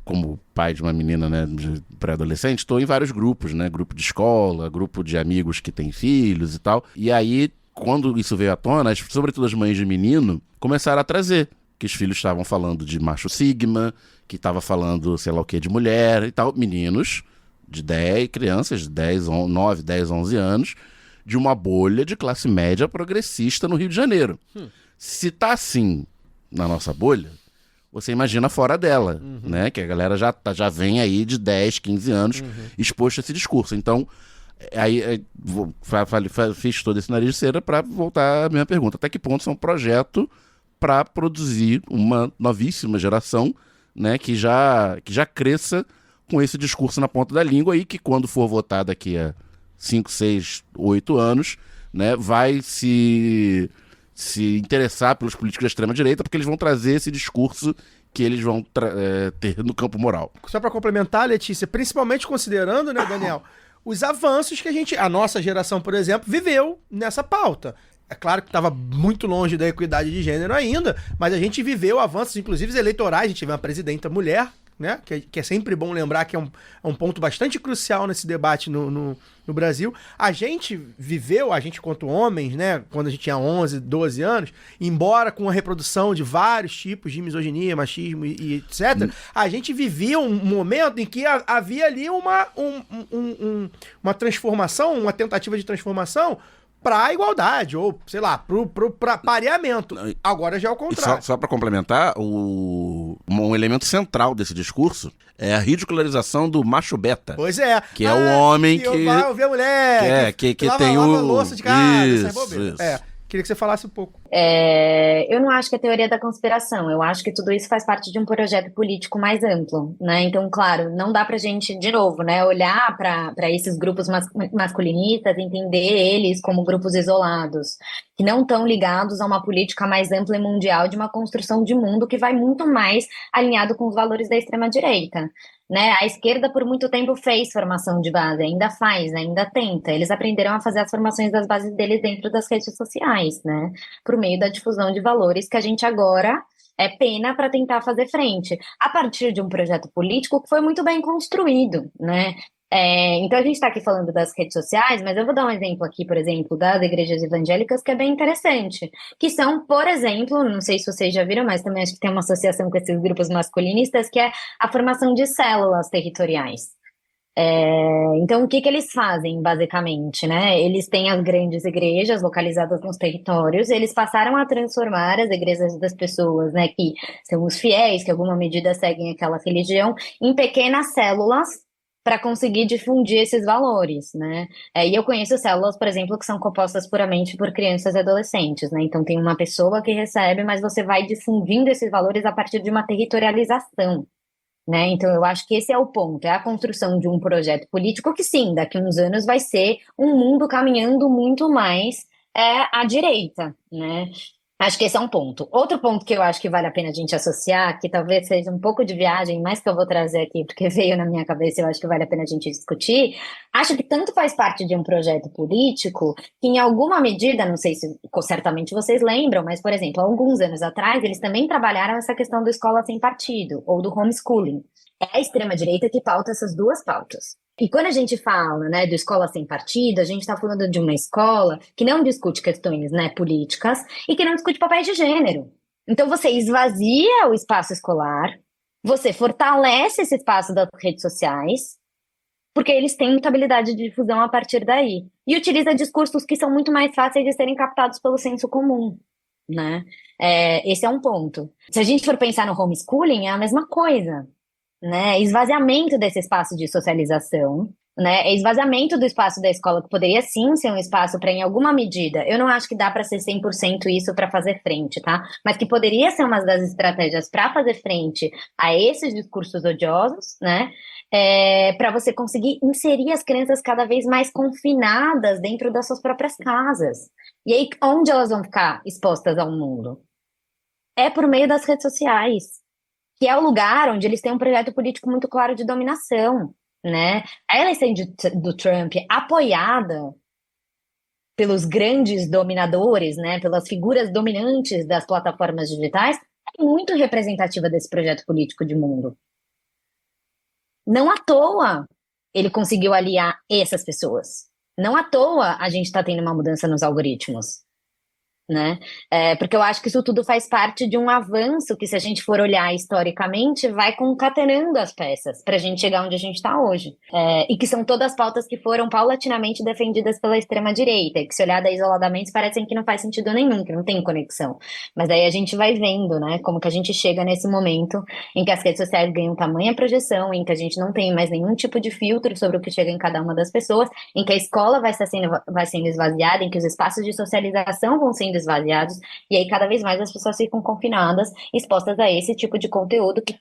como pai de uma menina, né, de pré-adolescente, estou em vários grupos, né? Grupo de escola, grupo de amigos que têm filhos e tal. E aí, quando isso veio à tona, sobretudo as mães de menino começaram a trazer que os filhos estavam falando de macho sigma, que estava falando sei lá o que de mulher e tal, meninos de 10, crianças de 9, 10, 11 anos, de uma bolha de classe média progressista no Rio de Janeiro. Se tá assim na nossa bolha, você imagina fora dela, né? Que a galera já vem aí de 10, 15 anos exposto a esse discurso. Então, fiz todo esse nariz de cera para voltar à minha pergunta. Até que ponto isso é um projeto para produzir uma novíssima geração, né, que já cresça com esse discurso na ponta da língua e que quando for votar daqui a 5, 6, 8 anos, né, vai se interessar pelos políticos da extrema-direita, porque eles vão trazer esse discurso que eles vão ter no campo moral. Só para complementar, Letícia, principalmente considerando, né, Daniel, os avanços que a nossa geração, por exemplo, viveu nessa pauta. É claro que estava muito longe da equidade de gênero ainda, mas a gente viveu avanços, inclusive eleitorais. A gente teve uma presidenta mulher, né? Que é sempre bom lembrar que é um ponto bastante crucial nesse debate no Brasil. A gente viveu, a gente quanto homens, né? Quando a gente tinha 11, 12 anos, uma reprodução de vários tipos de misoginia, machismo e etc., a gente vivia um momento em que havia ali uma transformação, uma tentativa de transformação para a igualdade, ou, sei lá, para pareamento. Agora já é o contrário. Só para complementar, um elemento central desse discurso é a ridicularização do macho beta. Pois é. Que é o homem que vai ouvir a mulher, que lava, tem lava a louça de casa, Isso. Queria que você falasse um pouco. Eu não acho que é teoria da conspiração, eu acho que tudo isso faz parte de um projeto político mais amplo, né? Então, claro, não dá pra gente, de novo, né, olhar para esses grupos masculinistas, entender eles como grupos isolados, que não estão ligados a uma política mais ampla e mundial de uma construção de mundo que vai muito mais alinhado com os valores da extrema-direita. Né? A esquerda por muito tempo fez formação de base, ainda faz, né? Ainda tenta. Eles aprenderam a fazer as formações das bases deles dentro das redes sociais, né? Por meio da difusão de valores que a gente agora pena para tentar fazer frente, a partir de um projeto político que foi muito bem construído, né? Então a gente está aqui falando das redes sociais, mas eu vou dar um exemplo aqui, por exemplo, das igrejas evangélicas, que é bem interessante, que são, por exemplo, não sei se vocês já viram, mas também acho que tem uma associação com esses grupos masculinistas, que é a formação de células territoriais. Então, o que eles fazem, basicamente, né? Eles têm as grandes igrejas localizadas nos territórios, eles passaram a transformar as igrejas das pessoas, né, que são os fiéis, que em alguma medida seguem aquela religião, em pequenas células para conseguir difundir esses valores, né? E eu conheço células, por exemplo, que são compostas puramente por crianças e adolescentes, né? Então, tem uma pessoa que recebe, mas você vai difundindo esses valores a partir de uma territorialização. Né? Então, eu acho que esse é o ponto, é a construção de um projeto político que, sim, daqui a uns anos vai ser um mundo caminhando muito mais à direita, né? Acho que esse é um ponto. Outro ponto que eu acho que vale a pena a gente associar, que talvez seja um pouco de viagem, mas que eu vou trazer aqui, porque veio na minha cabeça e eu acho que vale a pena a gente discutir, acho que tanto faz parte de um projeto político que, em alguma medida, não sei se certamente vocês lembram, mas, por exemplo, há alguns anos atrás, eles também trabalharam essa questão da escola sem partido, ou do homeschooling. É a extrema-direita que pauta essas duas pautas. E quando a gente fala, né, do escola sem partido, a gente está falando de uma escola que não discute questões, né, políticas e que não discute papéis de gênero. Então você esvazia o espaço escolar, você fortalece esse espaço das redes sociais, porque eles têm muita habilidade de difusão a partir daí. E utiliza discursos que são muito mais fáceis de serem captados pelo senso comum, né? Esse é um ponto. Se a gente for pensar no homeschooling, é a mesma coisa. Né, esvaziamento desse espaço de socialização, né, esvaziamento do espaço da escola, que poderia sim ser um espaço para, em alguma medida, eu não acho que dá para ser 100% isso para fazer frente, tá? Mas que poderia ser uma das estratégias para fazer frente a esses discursos odiosos, né, para você conseguir inserir as crianças cada vez mais confinadas dentro das suas próprias casas. E aí, onde elas vão ficar expostas ao mundo? É por meio das redes sociais, que é o lugar onde eles têm um projeto político muito claro de dominação, né? A eleição do Trump, apoiada pelos grandes dominadores, né, pelas figuras dominantes das plataformas digitais, é muito representativa desse projeto político de mundo. Não à toa ele conseguiu aliar essas pessoas. Não à toa a gente está tendo uma mudança nos algoritmos. Né? Porque eu acho que isso tudo faz parte de um avanço que, se a gente for olhar historicamente, vai concatenando as peças para a gente chegar onde a gente está hoje. E que são todas pautas que foram paulatinamente defendidas pela extrema-direita, e que, se olhar isoladamente, parecem que não faz sentido nenhum, que não tem conexão. Mas aí a gente vai vendo, né, como que a gente chega nesse momento em que as redes sociais ganham tamanha projeção, em que a gente não tem mais nenhum tipo de filtro sobre o que chega em cada uma das pessoas, em que a escola vai sendo esvaziada, em que os espaços de socialização vão sendo esvaziados, e aí cada vez mais as pessoas ficam confinadas, expostas a esse tipo de conteúdo que,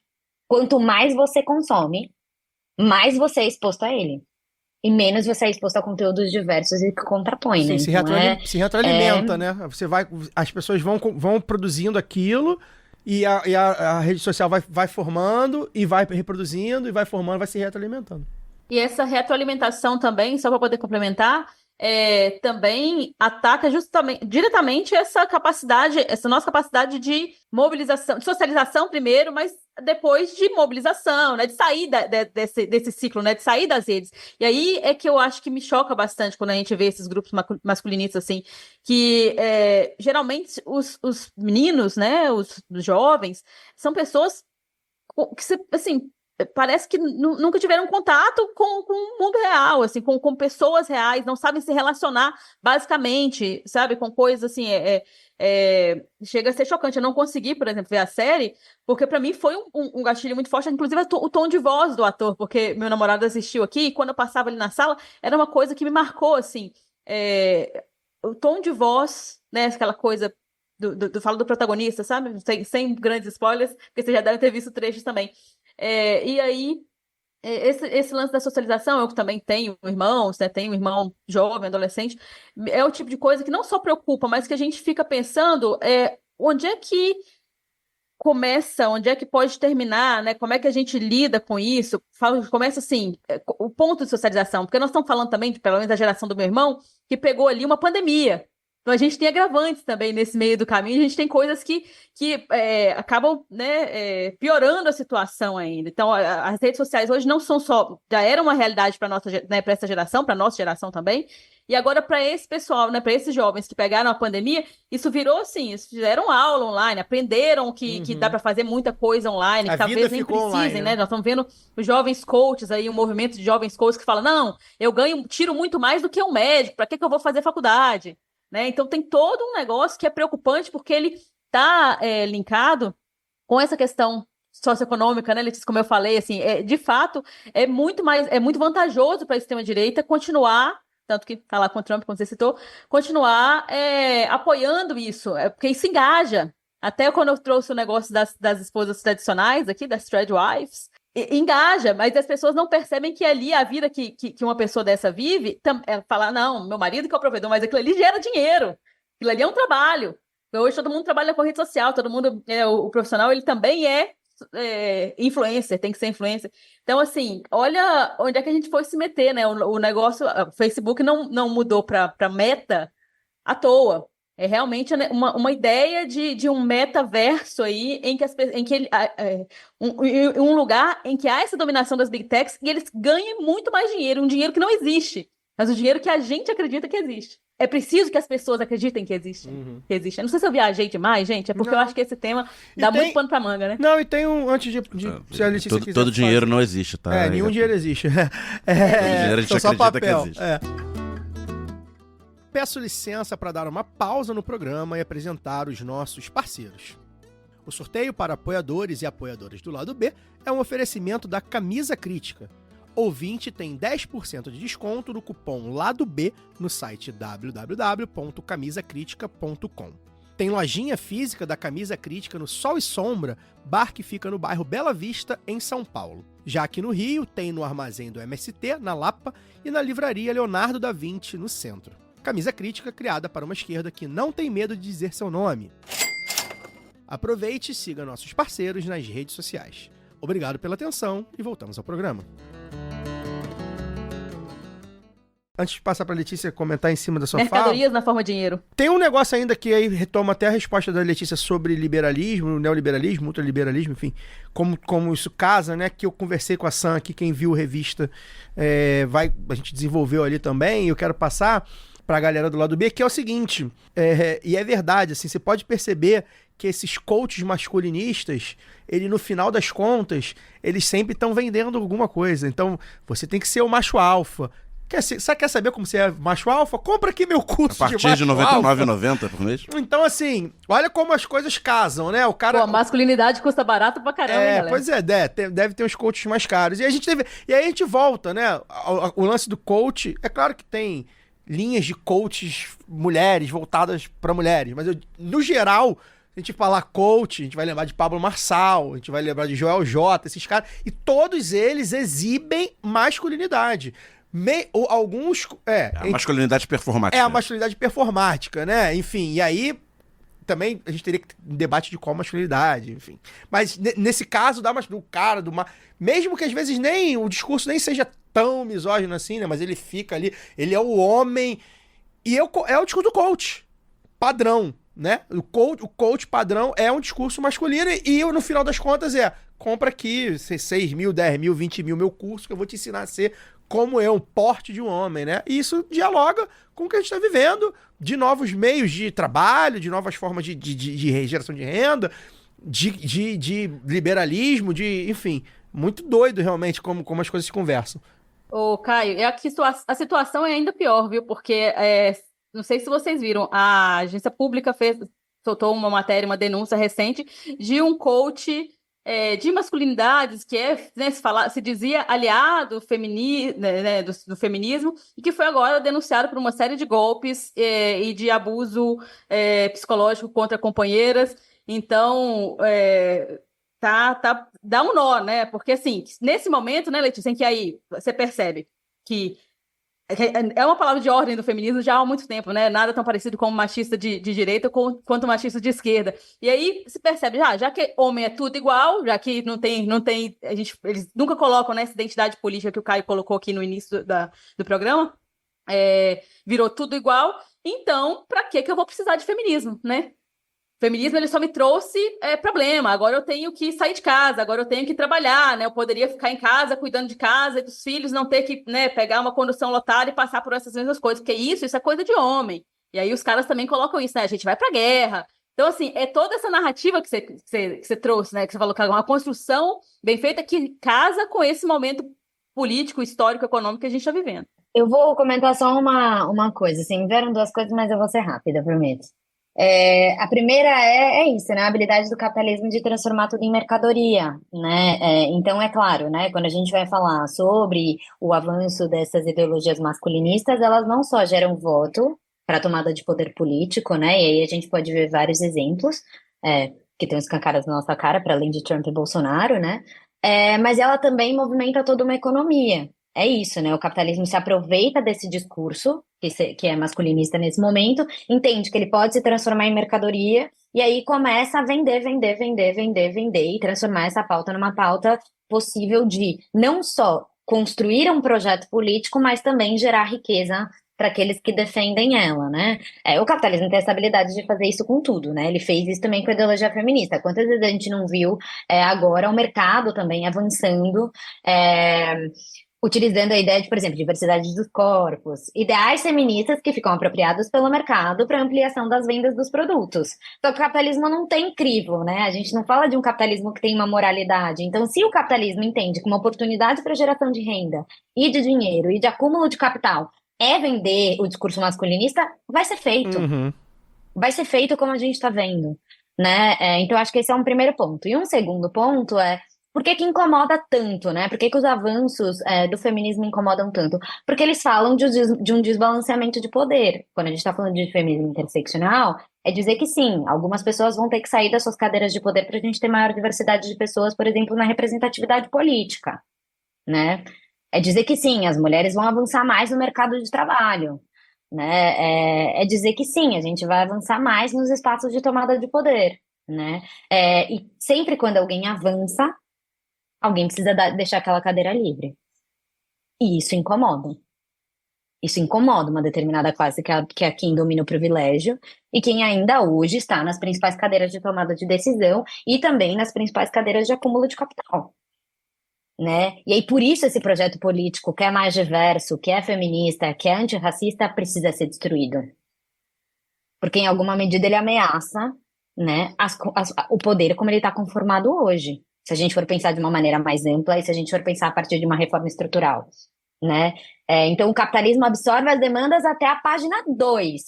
quanto mais você consome, mais você é exposto a ele. E menos você é exposto a conteúdos diversos e que contrapõem, né? Se retroalimenta, né? As pessoas vão produzindo aquilo e a rede social vai formando e vai reproduzindo e vai formando, vai se retroalimentando. E essa retroalimentação também, só para poder complementar, também ataca diretamente essa nossa capacidade de mobilização, de socialização primeiro, mas depois de mobilização, né, de sair desse ciclo, né, de sair das redes. E aí é que eu acho que me choca bastante quando a gente vê esses grupos masculinistas, assim, que geralmente os meninos, né, os jovens, são pessoas que, assim, parece que nunca tiveram contato com o mundo real, assim, com pessoas reais, não sabem se relacionar, basicamente, sabe, com coisas assim, chega a ser chocante. Eu não consegui, por exemplo, ver a série, porque para mim foi um gatilho muito forte, inclusive o tom de voz do ator, porque meu namorado assistiu aqui, e quando eu passava ali na sala, era uma coisa que me marcou, assim, o tom de voz, né, aquela coisa falo do protagonista, sabe, sem grandes spoilers, porque vocês já devem ter visto trechos também. E aí, esse lance da socialização, eu também tenho irmãos, né, tenho um irmão jovem, adolescente, é o tipo de coisa que não só preocupa, mas que a gente fica pensando onde é que começa, onde é que pode terminar, né? Como é que a gente lida com isso? Começa assim, o ponto de socialização, porque nós estamos falando também, pelo menos da geração do meu irmão, que pegou ali uma pandemia, Então a gente tem agravantes também nesse meio do caminho, a gente tem coisas que acabam, né, piorando a situação ainda. Então as redes sociais hoje não são só, já era uma realidade para nossa, né, para essa geração, para nossa geração também, e agora para esse pessoal, né, para esses jovens que pegaram a pandemia, isso virou assim, eles fizeram aula online, aprenderam que dá para fazer muita coisa online, que talvez nem precisem, online, né? Nós estamos vendo os jovens coaches aí, um movimento de jovens coaches que fala, não, eu tiro muito mais do que um médico, para que eu vou fazer faculdade? Né? Então tem todo um negócio que é preocupante porque ele está linkado com essa questão socioeconômica, né, Letícia? Como eu falei, assim, de fato, é muito vantajoso para a extrema-direita continuar, tanto que está lá com o Trump, como você citou, continuar apoiando isso, porque isso engaja. Até quando eu trouxe o negócio das esposas tradicionais aqui, das Threadwives, engaja, mas as pessoas não percebem que ali a vida que uma pessoa dessa vive, falar, não, meu marido que é o provedor, mas aquilo ali gera dinheiro, aquilo ali é um trabalho. Hoje todo mundo trabalha com rede social, todo mundo, o profissional, ele também é influencer, tem que ser influencer. Então, assim, olha onde é que a gente foi se meter, né? O negócio, o Facebook não mudou para Meta à toa. É realmente uma ideia de um metaverso aí, um lugar em que há essa dominação das big techs e eles ganhem muito mais dinheiro, um dinheiro que não existe, mas o dinheiro que a gente acredita que existe. É preciso que as pessoas acreditem que existe. Que existe. Eu não sei se eu viajei demais, gente, é porque eu acho que esse tema dá muito pano pra manga, né? Não, e tem antes de se a Letícia quiser todo dinheiro não existe, tá? Nenhum dinheiro existe. Todo dinheiro a gente só acredita papel. que existe. Peço licença para dar uma pausa no programa e apresentar os nossos parceiros. O sorteio para apoiadores e apoiadoras do lado B é um oferecimento da Camisa Crítica. Ouvinte tem 10% de desconto no cupom Lado B no site www.camisacritica.com. Tem lojinha física da Camisa Crítica no Sol e Sombra, bar que fica no bairro Bela Vista, em São Paulo. Já aqui no Rio, tem no armazém do MST, na Lapa, e na livraria Leonardo da Vinci, no centro. Camisa Crítica criada para uma esquerda que não tem medo de dizer seu nome. Aproveite e siga nossos parceiros nas redes sociais. Obrigado pela atenção e voltamos ao programa. Antes de passar para a Letícia comentar em cima da sua fala... Mercadorias na forma de dinheiro. Tem um negócio ainda que aí retoma até a resposta da Letícia sobre liberalismo, neoliberalismo, ultraliberalismo, enfim, como isso casa, né? Que eu conversei com a Sam aqui, quem viu a revista, a gente desenvolveu ali também, e eu quero passar para a galera do lado B, que é o seguinte, e é verdade, assim, você pode perceber que esses coaches masculinistas, ele no final das contas, eles sempre estão vendendo alguma coisa. Então, você tem que ser o macho alfa. Quer saber como você é macho alfa? Compra aqui meu curso a partir de R$ 99,90 por mês. Então, assim, olha como as coisas casam, né? O cara... Pô, a masculinidade custa barato pra caramba, hein, galera? Pois deve ter uns coaches mais caros. E aí a gente volta, né? O lance do coach, é claro que tem linhas de coaches mulheres, voltadas para mulheres, mas no geral... A gente falar coach, a gente vai lembrar de Pablo Marçal, a gente vai lembrar de Joel J, esses caras, e todos eles exibem masculinidade. Alguns... a masculinidade performática. É a masculinidade performática, né? Enfim, e aí também a gente teria que ter um debate de qual masculinidade, enfim. Mas nesse caso do cara, mesmo que às vezes o discurso nem seja tão misógino assim, né? Mas ele fica ali, ele é o homem, e é o discurso do coach, padrão. Né? O coach padrão é um discurso masculino e no final das contas compra aqui 6 mil, 10 mil, 20 mil, meu curso que eu vou te ensinar a ser como um porte de um homem, né? E isso dialoga com o que a gente está vivendo, de novos meios de trabalho, de novas formas de geração de renda, de liberalismo, enfim, muito doido realmente como as coisas se conversam. Ô, Caio, a situação é ainda pior, viu? Porque não sei se vocês viram, a agência pública soltou uma matéria, uma denúncia recente de um coach de masculinidades que né, se dizia aliado do feminismo e que foi agora denunciado por uma série de golpes e de abuso psicológico contra companheiras. Então, dá um nó, né? Porque, assim, nesse momento, né, Letícia, em que aí você percebe que é uma palavra de ordem do feminismo já há muito tempo, né? Nada tão parecido como machista de direita quanto machista de esquerda. E aí se percebe, já que homem é tudo igual, já que não tem eles nunca colocam, né, essa identidade política que o Caio colocou aqui no início do programa, virou tudo igual. então para que eu vou precisar de feminismo, né? O feminismo ele só me trouxe problema. Agora eu tenho que sair de casa, agora eu tenho que trabalhar, né? Eu poderia ficar em casa cuidando de casa e dos filhos, não ter que, né, pegar uma condução lotada e passar por essas mesmas coisas, porque isso é coisa de homem. E aí os caras também colocam isso, né? A gente vai pra guerra. Então, assim, é toda essa narrativa que você trouxe, né? Que você falou que é uma construção bem feita que casa com esse momento político, histórico, econômico que a gente está vivendo. Eu vou comentar só uma coisa, assim, vieram duas coisas, mas eu vou ser rápida, prometo. A primeira é isso, né? A habilidade do capitalismo de transformar tudo em mercadoria, né? Então, é claro, né? Quando a gente vai falar sobre o avanço dessas ideologias masculinistas, elas não só geram voto para tomada de poder político, né? E aí a gente pode ver vários exemplos, que estão escancarados na nossa cara, para além de Trump e Bolsonaro, né? Mas ela também movimenta toda uma economia. É isso, né? O capitalismo se aproveita desse discurso, que é masculinista nesse momento, entende que ele pode se transformar em mercadoria, e aí começa a vender, vender, vender, vender, vender, e transformar essa pauta numa pauta possível de não só construir um projeto político, mas também gerar riqueza para aqueles que defendem ela, né? O capitalismo tem essa habilidade de fazer isso com tudo, né? Ele fez isso também com a ideologia feminista. Quantas vezes a gente não viu agora o mercado também avançando, utilizando a ideia de, por exemplo, diversidade dos corpos, ideais feministas que ficam apropriados pelo mercado para ampliação das vendas dos produtos. Só que o capitalismo não tem crivo, né? A gente não fala de um capitalismo que tem uma moralidade. Então, se o capitalismo entende que uma oportunidade para geração de renda e de dinheiro e de acúmulo de capital é vender o discurso masculinista, vai ser feito. Uhum. Vai ser feito como a gente está vendo, né? Então, acho que esse é um primeiro ponto. E um segundo ponto por que que incomoda tanto, né? Por que que os avanços do feminismo incomodam tanto? Porque eles falam de um desbalanceamento de poder. Quando a gente está falando de feminismo interseccional, é dizer que sim, algumas pessoas vão ter que sair das suas cadeiras de poder para a gente ter maior diversidade de pessoas, por exemplo, na representatividade política, né? É dizer que sim, as mulheres vão avançar mais no mercado de trabalho, né? É dizer que sim, a gente vai avançar mais nos espaços de tomada de poder, né? E sempre quando alguém avança, alguém precisa deixar aquela cadeira livre. E isso incomoda. Isso incomoda uma determinada classe que é quem domina o privilégio e quem ainda hoje está nas principais cadeiras de tomada de decisão e também nas principais cadeiras de acúmulo de capital, né? E aí, por isso, esse projeto político que é mais diverso, que é feminista, que é antirracista, precisa ser destruído. Porque, em alguma medida, ele ameaça, né, o poder como ele está conformado hoje. Se a gente for pensar de uma maneira mais ampla e se a gente for pensar a partir de uma reforma estrutural, né? Então, o capitalismo absorve as demandas até a página 2.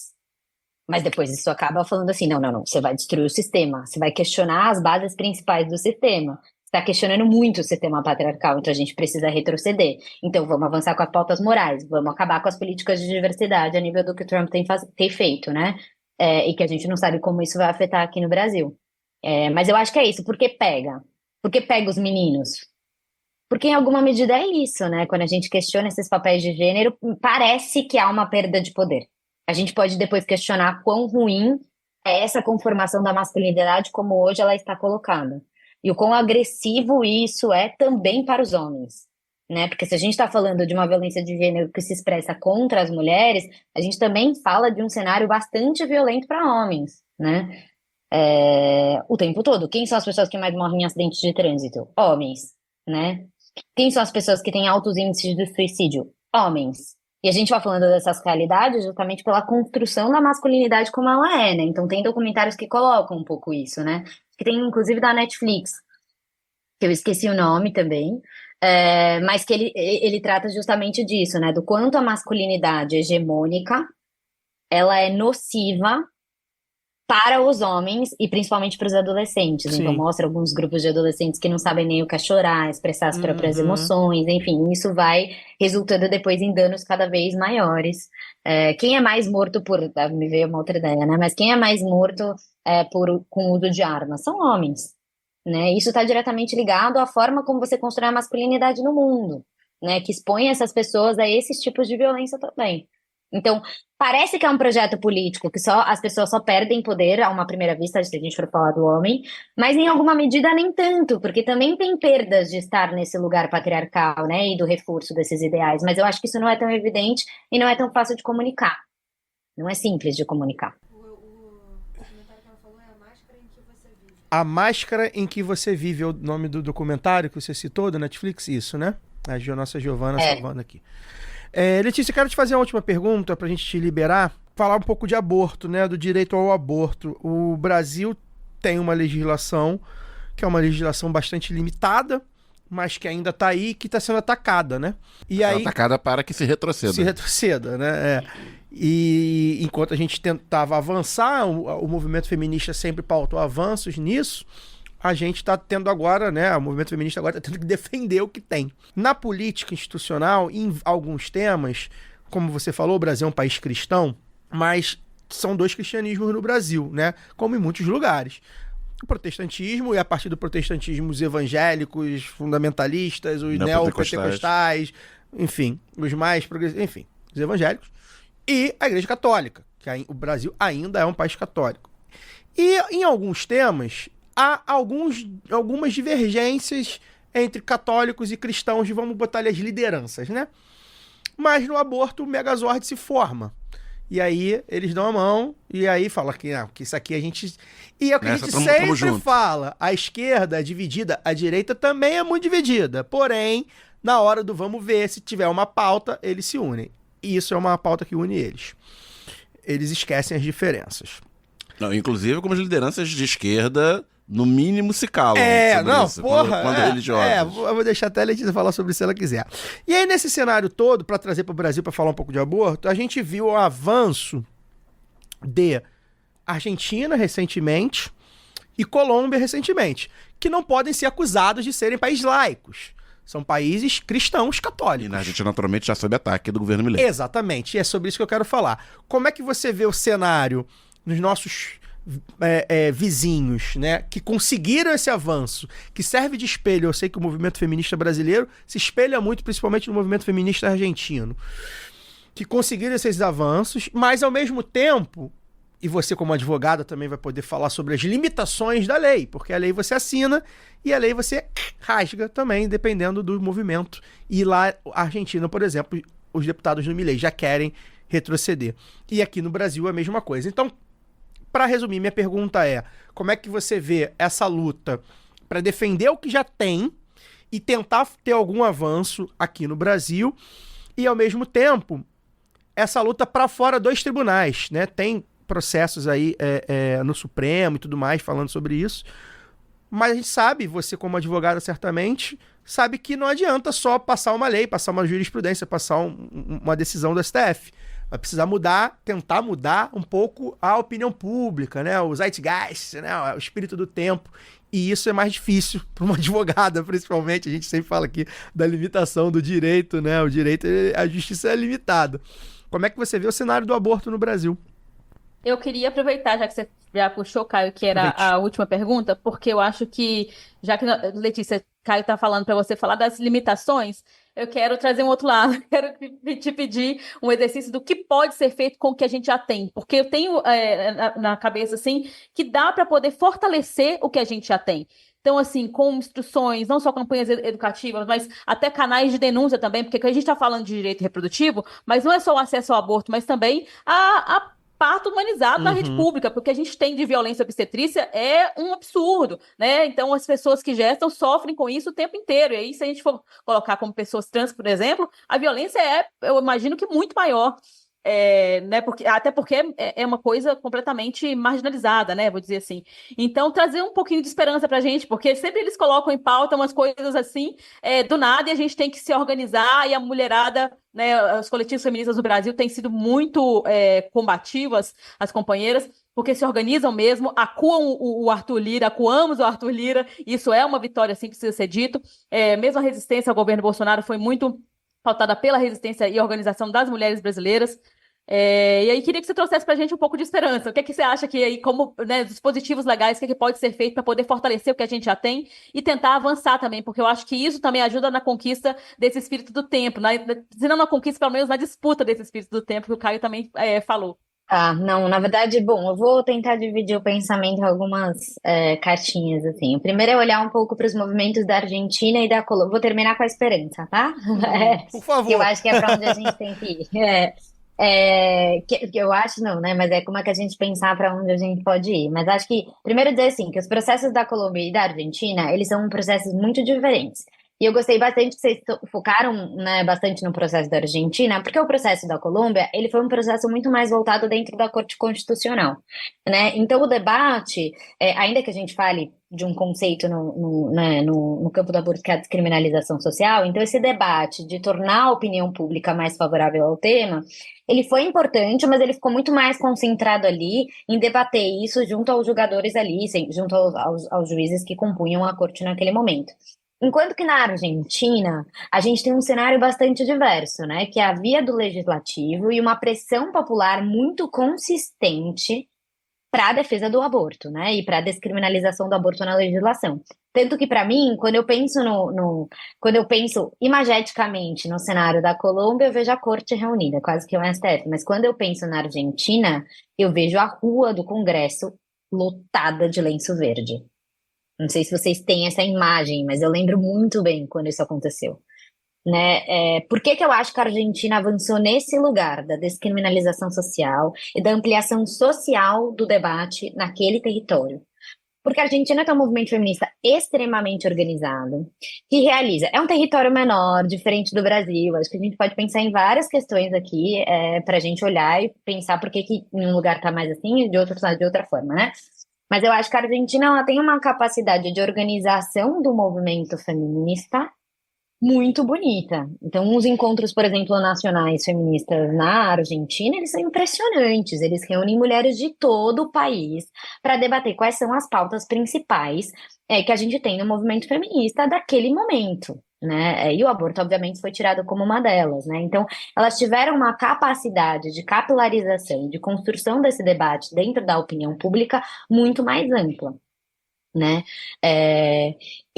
Mas depois isso acaba falando assim, não, você vai destruir o sistema, você vai questionar as bases principais do sistema. Está questionando muito o sistema patriarcal, então a gente precisa retroceder. Então vamos avançar com as pautas morais, vamos acabar com as políticas de diversidade a nível do que o Trump tem feito, né? E que a gente não sabe como isso vai afetar aqui no Brasil. Mas eu acho que é isso, porque pega. Porque pega os meninos. Porque em alguma medida é isso, né? Quando a gente questiona esses papéis de gênero, parece que há uma perda de poder. A gente pode depois questionar quão ruim é essa conformação da masculinidade como hoje ela está colocada. E o quão agressivo isso é também para os homens, né? Porque se a gente está falando de uma violência de gênero que se expressa contra as mulheres, a gente também fala de um cenário bastante violento para homens, né? O tempo todo. Quem são as pessoas que mais morrem em acidentes de trânsito? Homens, né? Quem são as pessoas que têm altos índices de suicídio? Homens. E a gente vai falando dessas realidades justamente pela construção da masculinidade como ela é, né? Então tem documentários que colocam um pouco isso, né? Que tem inclusive da Netflix, que eu esqueci o nome também, mas que ele trata justamente disso, né? Do quanto a masculinidade hegemônica, ela é nociva para os homens e principalmente para os adolescentes. Sim. Então mostra alguns grupos de adolescentes que não sabem nem o que é chorar, expressar as próprias emoções, enfim, isso vai resultando depois em danos cada vez maiores. Quem é mais morto me veio uma outra ideia, né? Mas quem é mais morto com o uso de armas? São homens, né? Isso está diretamente ligado à forma como você constrói a masculinidade no mundo, né? Que expõe essas pessoas a esses tipos de violência também. Então, parece que é um projeto político que as pessoas só perdem poder a uma primeira vista, se a gente for falar do homem, mas em alguma medida nem tanto, porque também tem perdas de estar nesse lugar patriarcal, né, e do reforço desses ideais, mas eu acho que isso não é tão evidente e não é tão fácil de comunicar, Não é simples de comunicar. A Máscara em que Você Vive é o nome do documentário que você citou, da Netflix? Isso, né? A nossa Giovana salvando aqui. Letícia, quero te fazer uma última pergunta pra gente te liberar. Falar um pouco de aborto, né? Do direito ao aborto. O Brasil tem uma legislação que é uma legislação bastante limitada, mas que ainda tá aí, que tá sendo atacada, né? E aí, atacada para que se retroceda. Se retroceda, né? E enquanto a gente tentava avançar, o movimento feminista sempre pautou avanços nisso, a gente está tendo agora, né? O movimento feminista agora está tendo que defender o que tem. Na política institucional, em alguns temas, como você falou, o Brasil é um país cristão, mas são dois cristianismos no Brasil, né? Como em muitos lugares. O protestantismo, e a partir do protestantismo, os evangélicos, fundamentalistas, os neopentecostais, enfim, os mais progressistas, enfim, os evangélicos, e a Igreja Católica, que o Brasil ainda é um país católico. E em alguns temas, há algumas divergências entre católicos e cristãos, vamos botar ali as lideranças, né? Mas no aborto o Megazord se forma. E aí eles dão a mão e aí fala que isso aqui a gente... E é o que a gente sempre fala, a esquerda é dividida, a direita também é muito dividida. Porém, na hora do vamos ver, se tiver uma pauta, eles se unem. E isso é uma pauta que une eles. Eles esquecem as diferenças. Não, inclusive como as lideranças de esquerda, no mínimo, se calam. Quando religiosas. Eu vou deixar até a Letícia falar sobre isso se ela quiser. E aí, nesse cenário todo, para trazer para o Brasil, para falar um pouco de aborto, a gente viu o avanço de Argentina recentemente e Colômbia recentemente, que não podem ser acusados de serem países laicos. São países cristãos católicos. E na Argentina, naturalmente, já sob ataque do governo Milei. Exatamente, e é sobre isso que eu quero falar. Como é que você vê o cenário nos nossos vizinhos, né, que conseguiram esse avanço, que serve de espelho? Eu sei que o movimento feminista brasileiro se espelha muito, principalmente no movimento feminista argentino, que conseguiram esses avanços, mas ao mesmo tempo, e você como advogada também vai poder falar sobre as limitações da lei, porque a lei você assina e a lei você rasga também, dependendo do movimento. E lá, a Argentina, por exemplo, os deputados do Milei já querem retroceder. E aqui no Brasil a mesma coisa. Então, para resumir, minha pergunta é: como é que você vê essa luta para defender o que já tem e tentar ter algum avanço aqui no Brasil, e ao mesmo tempo essa luta para fora dos tribunais, né? Tem processos aí no Supremo e tudo mais falando sobre isso, mas a gente sabe, você como advogada certamente sabe que não adianta só passar uma lei, passar uma jurisprudência, passar uma decisão do STF. Vai precisar tentar mudar um pouco a opinião pública, né? O zeitgeist, né? O espírito do tempo. E isso é mais difícil para uma advogada, principalmente. A gente sempre fala aqui da limitação do direito, né? O direito, a justiça é limitada. Como é que você vê o cenário do aborto no Brasil? Eu queria aproveitar, já que você já puxou, Caio, que era a última pergunta, porque eu acho que, já que, Letícia, Caio está falando para você falar das limitações, eu quero trazer um outro lado, quero te pedir um exercício do que pode ser feito com o que a gente já tem, porque eu tenho na cabeça, assim, que dá para poder fortalecer o que a gente já tem. Então, assim, com instruções, não só campanhas educativas, mas até canais de denúncia também, porque a gente está falando de direito reprodutivo, mas não é só o acesso ao aborto, mas também a parto humanizado na rede pública, porque a gente tem de violência obstetrícia é um absurdo, né? Então, as pessoas que gestam sofrem com isso o tempo inteiro. E aí, se a gente for colocar como pessoas trans, por exemplo, a violência eu imagino que muito maior. Né, até porque é uma coisa completamente marginalizada, né, vou dizer assim. Então, trazer um pouquinho de esperança pra gente, porque sempre eles colocam em pauta umas coisas assim, do nada, e a gente tem que se organizar, e a mulherada, né, os coletivos feministas do Brasil têm sido muito combativas, as companheiras, porque se organizam mesmo, acuam o Arthur Lira, acuamos o Arthur Lira, isso é uma vitória, assim, precisa ser dito. Mesmo a resistência ao governo Bolsonaro foi muito pautada pela resistência e organização das mulheres brasileiras. E aí queria que você trouxesse para a gente um pouco de esperança. O que é que você acha que aí, como, né, dispositivos legais, o que é que pode ser feito para poder fortalecer o que a gente já tem e tentar avançar também, porque eu acho que isso também ajuda na conquista desse espírito do tempo, se não na conquista, pelo menos na disputa desse espírito do tempo, que o Caio também falou. Não, na verdade, bom, eu vou tentar dividir o pensamento em algumas cartinhas, assim. O primeiro é olhar um pouco para os movimentos da Argentina e da Colômbia. Vou terminar com a esperança, tá? Por favor. Eu acho que é para onde a gente tem que ir. Que eu acho não, né? Mas é como é que a gente pensar para onde a gente pode ir. Mas acho que, primeiro dizer assim, que os processos da Colômbia e da Argentina, eles são processos muito diferentes. E eu gostei bastante que vocês focaram, né, bastante no processo da Argentina, porque o processo da Colômbia, ele foi um processo muito mais voltado dentro da Corte Constitucional, né? Então o debate, ainda que a gente fale de um conceito no campo do aborto, que é a descriminalização social, então esse debate de tornar a opinião pública mais favorável ao tema, ele foi importante, mas ele ficou muito mais concentrado ali em debater isso junto aos julgadores ali, junto aos juízes que compunham a corte naquele momento. Enquanto que na Argentina, a gente tem um cenário bastante diverso, né? Que é a via do legislativo e uma pressão popular muito consistente para a defesa do aborto, né? E para a descriminalização do aborto na legislação. Tanto que, para mim, quando eu penso quando eu penso imageticamente no cenário da Colômbia, eu vejo a corte reunida, quase que um STF. Mas quando eu penso na Argentina, eu vejo a rua do Congresso lotada de lenço verde. Não sei se vocês têm essa imagem, mas eu lembro muito bem quando isso aconteceu, né? Por que que eu acho que a Argentina avançou nesse lugar da descriminalização social e da ampliação social do debate naquele território? Porque a Argentina tem um movimento feminista extremamente organizado, que realiza. É um território menor, diferente do Brasil. Acho que a gente pode pensar em várias questões aqui para a gente olhar e pensar por que que em um lugar está mais assim e de outro está de outra forma, né? Mas eu acho que a Argentina ela tem uma capacidade de organização do movimento feminista muito bonita. Então, os encontros, por exemplo, nacionais feministas na Argentina, eles são impressionantes. Eles reúnem mulheres de todo o país para debater quais são as pautas principais que a gente tem no movimento feminista daquele momento, né? E o aborto, obviamente, foi tirado como uma delas, né? Então, elas tiveram uma capacidade de capilarização, de construção desse debate dentro da opinião pública muito mais ampla, né?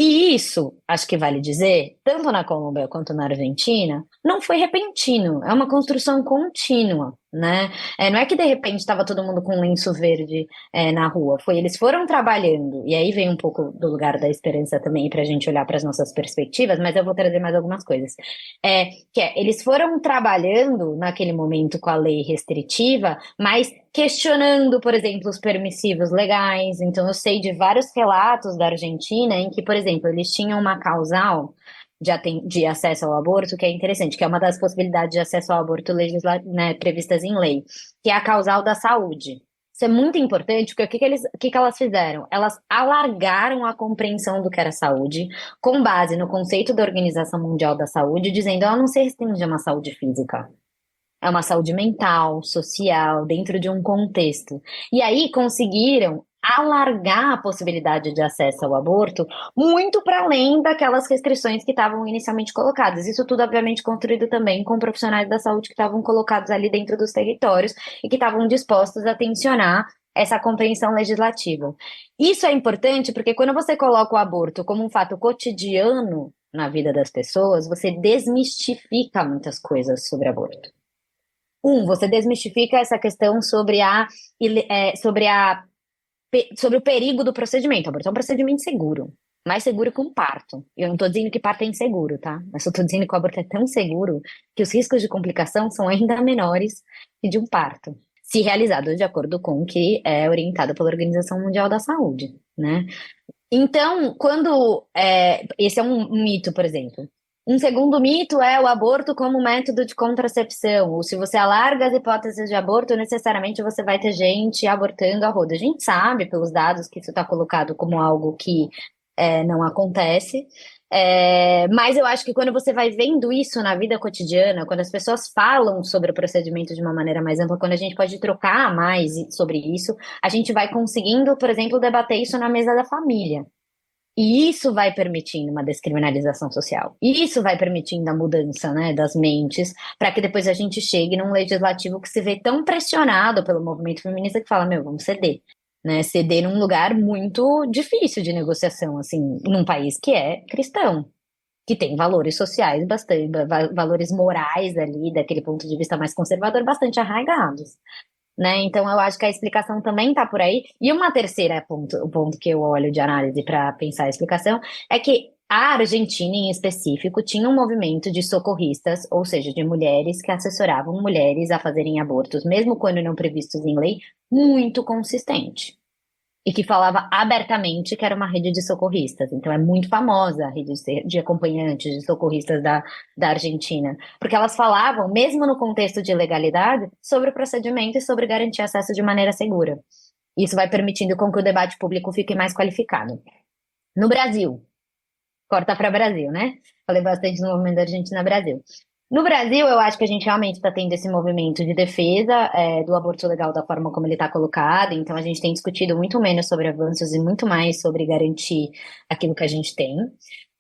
E isso, acho que vale dizer, tanto na Colômbia quanto na Argentina, não foi repentino, é uma construção contínua, né? Não é que de repente estava todo mundo com um lenço verde na rua, eles foram trabalhando, e aí vem um pouco do lugar da esperança também para a gente olhar para as nossas perspectivas, mas eu vou trazer mais algumas coisas. Eles foram trabalhando naquele momento com a lei restritiva, mas questionando, por exemplo, os permissivos legais. Então, eu sei de vários relatos da Argentina em que, por exemplo, eles tinham uma causal de acesso ao aborto, que é interessante, que é uma das possibilidades de acesso ao aborto né, previstas em lei, que é a causal da saúde. Isso é muito importante, porque o que elas fizeram? Elas alargaram a compreensão do que era saúde, com base no conceito da Organização Mundial da Saúde, dizendo que ela não se restringe a uma saúde física. É uma saúde mental, social, dentro de um contexto. E aí conseguiram alargar a possibilidade de acesso ao aborto muito para além daquelas restrições que estavam inicialmente colocadas. Isso tudo, obviamente, construído também com profissionais da saúde que estavam colocados ali dentro dos territórios e que estavam dispostos a tensionar essa compreensão legislativa. Isso é importante porque quando você coloca o aborto como um fato cotidiano na vida das pessoas, você desmistifica muitas coisas sobre aborto. Você desmistifica essa questão sobre o perigo do procedimento. O aborto é um procedimento seguro, mais seguro que um parto. Eu não estou dizendo que parto é inseguro, tá? Mas eu estou dizendo que o aborto é tão seguro que os riscos de complicação são ainda menores que de um parto, se realizado de acordo com o que é orientado pela Organização Mundial da Saúde, né? Então, esse é um mito, por exemplo. Um segundo mito é o aborto como método de contracepção. Ou se você alarga as hipóteses de aborto, necessariamente você vai ter gente abortando a rodo. A gente sabe, pelos dados, que isso está colocado como algo que não acontece. Mas eu acho que quando você vai vendo isso na vida cotidiana, quando as pessoas falam sobre o procedimento de uma maneira mais ampla, quando a gente pode trocar mais sobre isso, a gente vai conseguindo, por exemplo, debater isso na mesa da família. E isso vai permitindo uma descriminalização social. E isso vai permitindo a mudança, né, das mentes, para que depois a gente chegue num legislativo que se vê tão pressionado pelo movimento feminista que fala, vamos ceder. Né, ceder num lugar muito difícil de negociação, assim, num país que é cristão, que tem valores sociais bastante, valores morais ali, daquele ponto de vista mais conservador, bastante arraigados. Né? Então, eu acho que a explicação também está por aí. E uma terceira ponto que eu olho de análise para pensar a explicação é que A Argentina, em específico, tinha um movimento de socorristas, ou seja, de mulheres que assessoravam mulheres a fazerem abortos, mesmo quando não previstos em lei, muito consistente. E que falava abertamente que era uma rede de socorristas. Então, é muito famosa a rede de acompanhantes, de socorristas da Argentina. Porque elas falavam, mesmo no contexto de legalidade, sobre o procedimento e sobre garantir acesso de maneira segura. Isso vai permitindo com que o debate público fique mais qualificado. No Brasil, corta para Brasil, né? Falei bastante no movimento da Argentina-Brasil. No Brasil, eu acho que a gente realmente está tendo esse movimento de defesa do aborto legal da forma como ele está colocado. Então, a gente tem discutido muito menos sobre avanços e muito mais sobre garantir aquilo que a gente tem.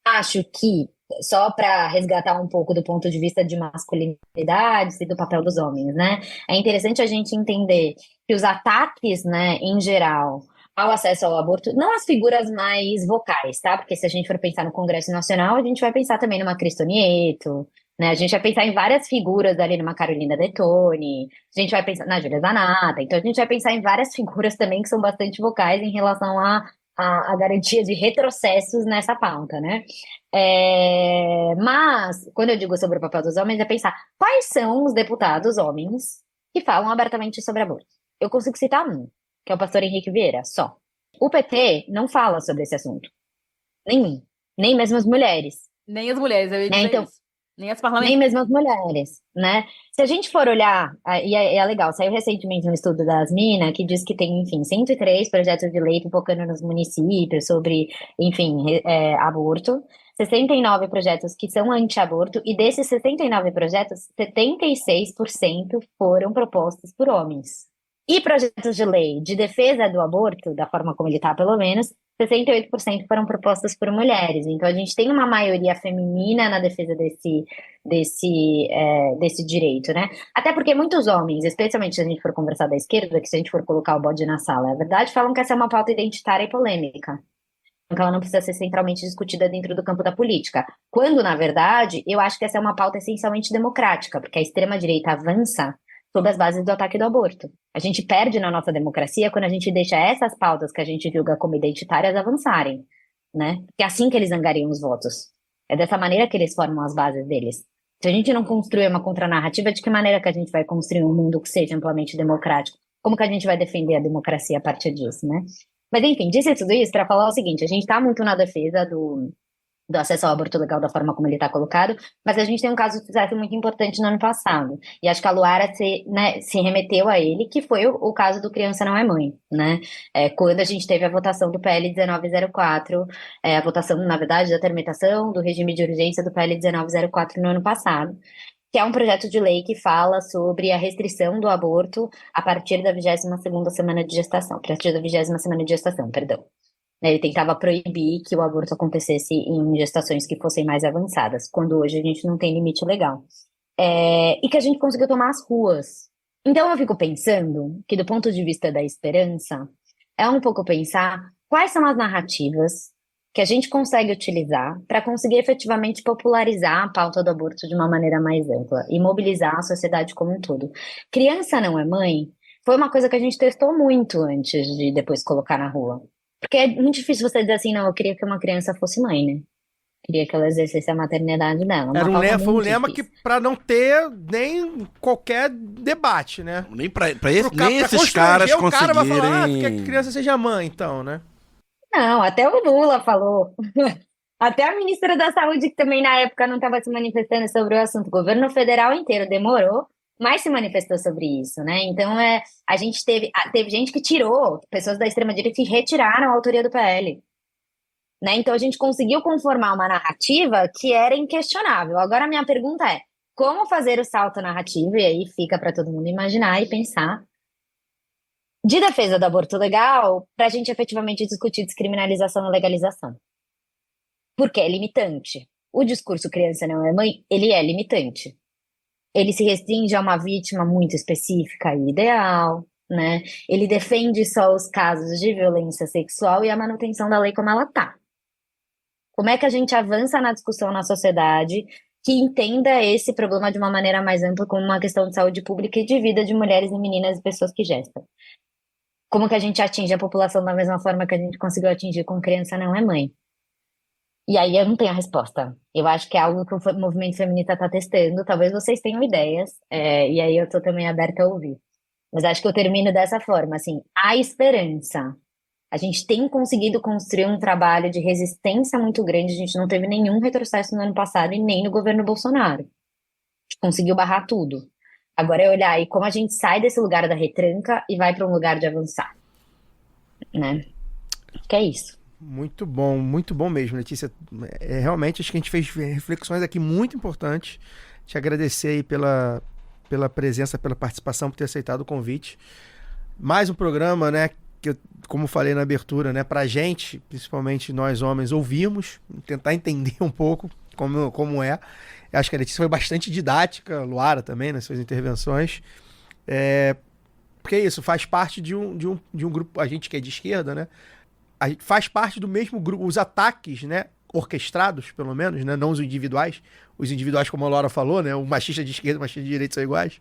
Acho que, só para resgatar um pouco do ponto de vista de masculinidades e do papel dos homens, né? É interessante a gente entender que os ataques, né, em geral, ao acesso ao aborto, não as figuras mais vocais, tá? Porque se a gente for pensar no Congresso Nacional, a gente vai pensar também numa Cristo Nieto, né? A gente vai pensar em várias figuras ali, numa Carolina Detoni, a gente vai pensar na Júlia Zanata, então a gente vai pensar em várias figuras também que são bastante vocais em relação à garantia de retrocessos nessa pauta, né? Mas, quando eu digo sobre o papel dos homens, é pensar quais são os deputados homens que falam abertamente sobre aborto. Eu consigo citar um, que é o pastor Henrique Vieira, só. O PT não fala sobre esse assunto. Nenhum. Nem mesmo as mulheres. Nem as mulheres, eu ia dizer Então, isso. Nem as nem parlamentares. mesmo as mulheres, né? Se a gente for olhar, e é legal, saiu recentemente um estudo das Minas que diz que tem, enfim, 103 projetos de lei focando nos municípios sobre, enfim, aborto, 69 projetos que são anti-aborto, e desses 69 projetos, 76% foram propostos por homens. E projetos de lei de defesa do aborto, da forma como ele está, pelo menos, 68% foram propostos por mulheres. Então, a gente tem uma maioria feminina na defesa desse direito, né? Até porque muitos homens, especialmente se a gente for conversar da esquerda, que se a gente for colocar o bode na sala, é verdade, falam que essa é uma pauta identitária e polêmica. Que ela não precisa ser centralmente discutida dentro do campo da política. Quando, na verdade, eu acho que essa é uma pauta essencialmente democrática, porque a extrema-direita avança sob as bases do ataque do aborto. A gente perde na nossa democracia quando a gente deixa essas pautas que a gente julga como identitárias avançarem, né? Porque é assim que eles angariam os votos. É dessa maneira que eles formam as bases deles. Se a gente não construir uma contranarrativa, de que maneira que a gente vai construir um mundo que seja amplamente democrático? Como que a gente vai defender a democracia a partir disso, né? Mas, enfim, disse tudo isso para falar o seguinte: a gente está muito na defesa do acesso ao aborto legal da forma como ele está colocado, mas a gente tem um caso de sucesso muito importante no ano passado, e acho que a Luara se remeteu a ele, que foi o caso do Criança Não é Mãe, né? Quando a gente teve a votação do PL 1904, a votação, na verdade, da tramitação do regime de urgência do PL 1904 no ano passado, que é um projeto de lei que fala sobre a restrição do aborto a partir da 22ª semana de gestação, a partir da 20ª semana de gestação, perdão. Ele tentava proibir que o aborto acontecesse em gestações que fossem mais avançadas, quando hoje a gente não tem limite legal. E que a gente conseguiu tomar as ruas. Então eu fico pensando que, do ponto de vista da esperança, é um pouco pensar quais são as narrativas que a gente consegue utilizar para conseguir efetivamente popularizar a pauta do aborto de uma maneira mais ampla e mobilizar a sociedade como um todo. Criança Não é Mãe foi uma coisa que a gente testou muito antes de depois colocar na rua. Porque é muito difícil você dizer assim, não, eu queria que uma criança fosse mãe, né? Queria que ela exercesse a maternidade dela. Foi um lema que, pra não ter nem qualquer debate, né? Nem esses caras o cara vai falar, conseguirem... quer que a criança seja mãe, então, né? Não, até o Lula falou. Até a ministra da Saúde, que também na época não estava se manifestando sobre o assunto. O governo federal inteiro demorou, mas se manifestou sobre isso, né? Então, a gente teve gente que tirou, pessoas da extrema-direita que retiraram a autoria do PL. Né? Então, a gente conseguiu conformar uma narrativa que era inquestionável. Agora, a minha pergunta é, como fazer o salto narrativo, e aí fica para todo mundo imaginar e pensar, de defesa do aborto legal, para a gente efetivamente discutir descriminalização e legalização. Porque é limitante. O discurso Criança Não é Mãe, ele é limitante. Ele se restringe a uma vítima muito específica e ideal, né? Ele defende só os casos de violência sexual e a manutenção da lei como ela está. Como é que a gente avança na discussão na sociedade que entenda esse problema de uma maneira mais ampla como uma questão de saúde pública e de vida de mulheres e meninas e pessoas que gestam? Como que a gente atinge a população da mesma forma que a gente conseguiu atingir com Criança Não é Mãe? E aí eu não tenho a resposta. Eu acho que é algo que o movimento feminista está testando. Talvez vocês tenham ideias, e aí eu estou também aberta a ouvir. Mas acho que eu termino dessa forma, assim, há esperança. A gente tem conseguido construir um trabalho de resistência muito grande. A gente não teve nenhum retrocesso no ano passado e nem no governo Bolsonaro. A gente conseguiu barrar tudo. Agora é olhar aí como a gente sai desse lugar da retranca e vai para um lugar de avançar, né? Acho que é isso. Muito bom mesmo, Letícia. Realmente acho que a gente fez reflexões aqui muito importantes. Te agradecer aí pela presença, pela participação, por ter aceitado o convite. Mais um programa, né, que eu, como falei na abertura, né, pra gente, principalmente nós homens, ouvirmos, tentar entender um pouco como é. Eu acho que a Letícia foi bastante didática, Luara também, nas suas intervenções. Porque é isso, faz parte de um grupo, a gente que é de esquerda, né, a gente faz parte do mesmo grupo, os ataques, né, orquestrados, pelo menos, né, não os individuais. Os individuais, como a Laura falou, né, o machista de esquerda e o machista de direita são iguais.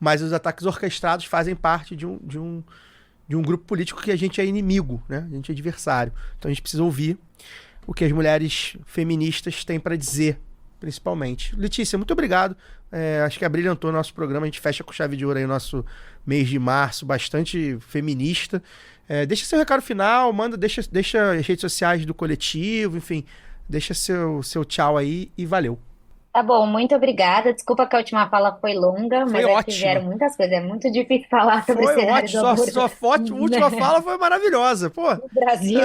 Mas os ataques orquestrados fazem parte de um grupo político que a gente é inimigo, né? A gente é adversário. Então a gente precisa ouvir o que as mulheres feministas têm para dizer, principalmente. Letícia, muito obrigado. Acho que abrilhantou o nosso programa. A gente fecha com chave de ouro aí o nosso mês de março, bastante feminista. Deixa seu recado final, deixa as redes sociais do coletivo, enfim, deixa seu tchau aí e valeu. Tá bom, muito obrigada. Desculpa que a última fala foi longa, mas Foi ótimo. Fizeram muitas coisas. É muito difícil falar sobre o cenário do aborto Sua última fala foi maravilhosa, pô. no Brasil.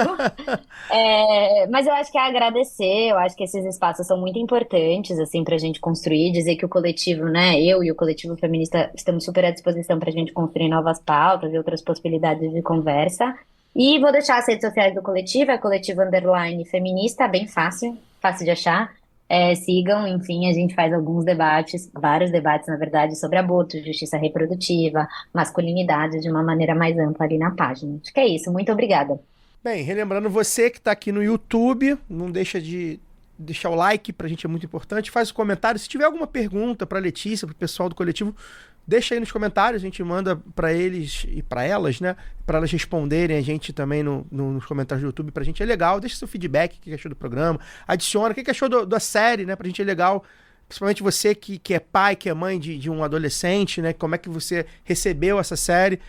Mas eu acho que é agradecer. Eu acho que esses espaços são muito importantes, assim, pra gente construir. Dizer que o coletivo, né, eu e o coletivo feminista estamos super à disposição pra gente construir novas pautas e outras possibilidades de conversa. E vou deixar as redes sociais do coletivo, é coletivo _ feminista, bem fácil de achar. Sigam, enfim, a gente faz alguns debates, vários debates, na verdade, sobre aborto, justiça reprodutiva, masculinidade, de uma maneira mais ampla ali na página. Acho que é isso, muito obrigada. Bem, relembrando você que está aqui no YouTube, não deixa de deixar o like, pra gente é muito importante, faz um comentário, se tiver alguma pergunta pra Letícia, pro pessoal do coletivo, deixa aí nos comentários, a gente manda pra eles e pra elas, né, pra elas responderem a gente também nos comentários do YouTube, pra gente é legal, deixa seu feedback, o que achou do programa, adiciona, o que achou da série, né, pra gente é legal, principalmente você que é pai, que é mãe de um adolescente, né, como é que você recebeu essa série.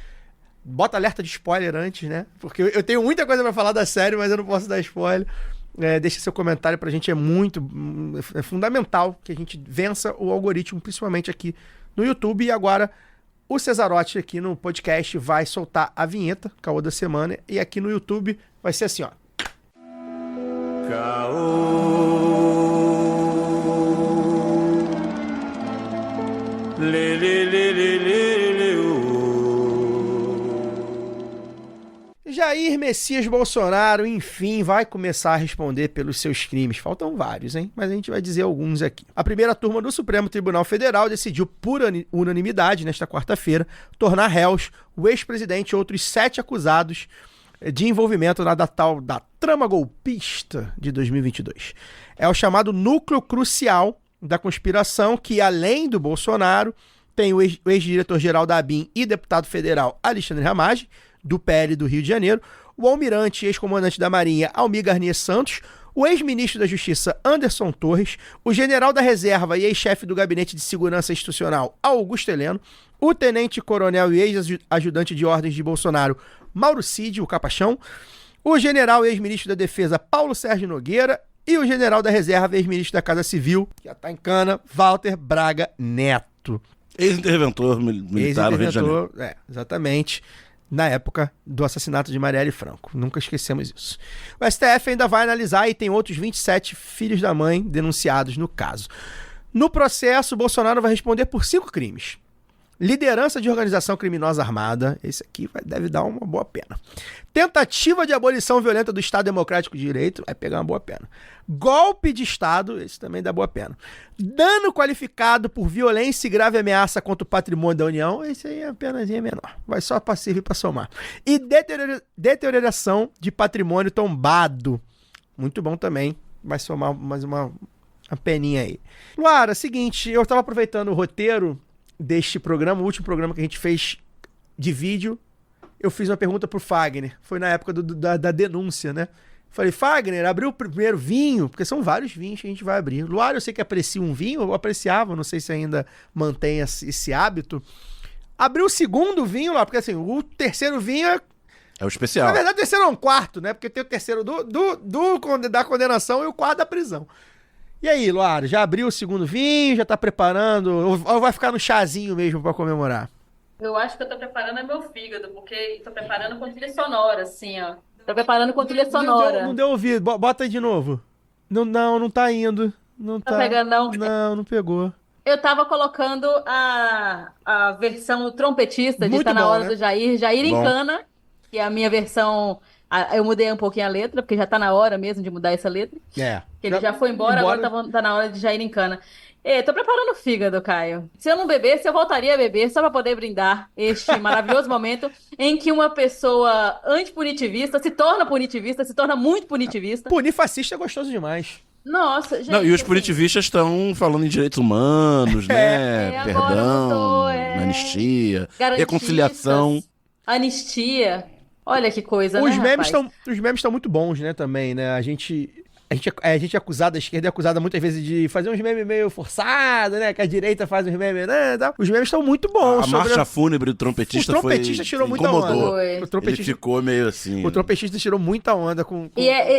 Bota alerta de spoiler antes, né, porque eu tenho muita coisa pra falar da série, mas eu não posso dar spoiler. Deixa seu comentário pra gente, é fundamental que a gente vença o algoritmo, principalmente aqui no YouTube. E agora o Cesarotti aqui no podcast vai soltar a vinheta, caô da semana, e aqui no YouTube vai ser assim, ó. Caô. Lê, lê, lê, lê, lê, lê, Jair Messias Bolsonaro, enfim, vai começar a responder pelos seus crimes. Faltam vários, hein? Mas a gente vai dizer alguns aqui. A primeira turma do Supremo Tribunal Federal decidiu, por unanimidade, nesta quarta-feira, tornar réus o ex-presidente e outros 7 acusados de envolvimento na tal da trama golpista de 2022. É o chamado núcleo crucial da conspiração que, além do Bolsonaro, tem o ex-diretor-geral da ABIN e deputado federal Alexandre Ramagem, do PL do Rio de Janeiro, o almirante e ex-comandante da Marinha Almir Garnier Santos, o ex-ministro da Justiça Anderson Torres, o general da reserva e ex-chefe do Gabinete de Segurança Institucional Augusto Heleno, o tenente-coronel e ex-ajudante de ordens de Bolsonaro Mauro Cid, o Capachão, o general e ex-ministro da Defesa Paulo Sérgio Nogueira e o general da reserva e ex-ministro da Casa Civil, que já está em cana, Walter Braga Neto. Ex-interventor militar do Rio de Janeiro. Exatamente. Na época do assassinato de Marielle Franco. Nunca esquecemos isso. O STF ainda vai analisar e tem outros 27 filhos da mãe denunciados no caso. No processo, Bolsonaro vai responder por 5 crimes. Liderança de organização criminosa armada, esse aqui deve dar uma boa pena. Tentativa de abolição violenta do Estado Democrático de Direito, vai pegar uma boa pena. Golpe de Estado, esse também dá boa pena. Dano qualificado por violência e grave ameaça contra o patrimônio da União, esse aí a penazinha é menor, vai só para servir para somar. E deterioração de patrimônio tombado, muito bom também, vai somar mais uma peninha aí. Luara, seguinte, eu estava aproveitando o roteiro deste programa, o último programa que a gente fez de vídeo, eu fiz uma pergunta pro Fagner, foi na época da denúncia, né? Falei, Fagner, abriu o primeiro vinho, porque são vários vinhos que a gente vai abrir. Luara, eu sei que aprecia um vinho, eu apreciava, não sei se ainda mantém esse hábito. Abriu o segundo vinho lá, porque assim, o terceiro vinho É o especial. na verdade, o terceiro é um quarto, né? Porque tem o terceiro da condenação e o quarto da prisão. E aí, Luara, já abriu o segundo vinho, já tá preparando, ou vai ficar no chazinho mesmo pra comemorar? Eu acho que eu tô preparando é meu fígado, porque tô preparando com trilha sonora, assim, ó. Tô preparando com trilha sonora. Não deu ouvido, bota aí de novo. Não tá indo. Não Tá pegando, não? Não pegou. Eu tava colocando a versão trompetista de Muito Tá na bom, Hora né? do Jair Bom. Encana, que é a minha versão. Eu mudei um pouquinho a letra, porque já tá na hora mesmo de mudar essa letra. É. Que ele já foi embora, agora tá na hora de Jair Encana. Tô preparando o fígado, Caio. Se eu não bebesse, eu voltaria a beber só pra poder brindar este maravilhoso momento em que uma pessoa antipunitivista se torna muito punitivista. Punir fascista é gostoso demais. Nossa, gente. Não, e os assim, punitivistas estão falando em direitos humanos, né? agora Perdão, mudou, anistia, garantistas, reconciliação. Anistia. Olha que coisa, Os né, memes rapaz? estão muito bons, né, também, né? A gente é acusado, a esquerda é acusada muitas vezes de fazer uns memes meio forçados, né? Que a direita faz uns memes, né? Tal. Os memes estão muito bons. A marcha fúnebre do trompetista O trompetista tirou muita incomodou. onda. Foi. O Ele trompetista, ficou meio assim. o trompetista tirou muita onda com...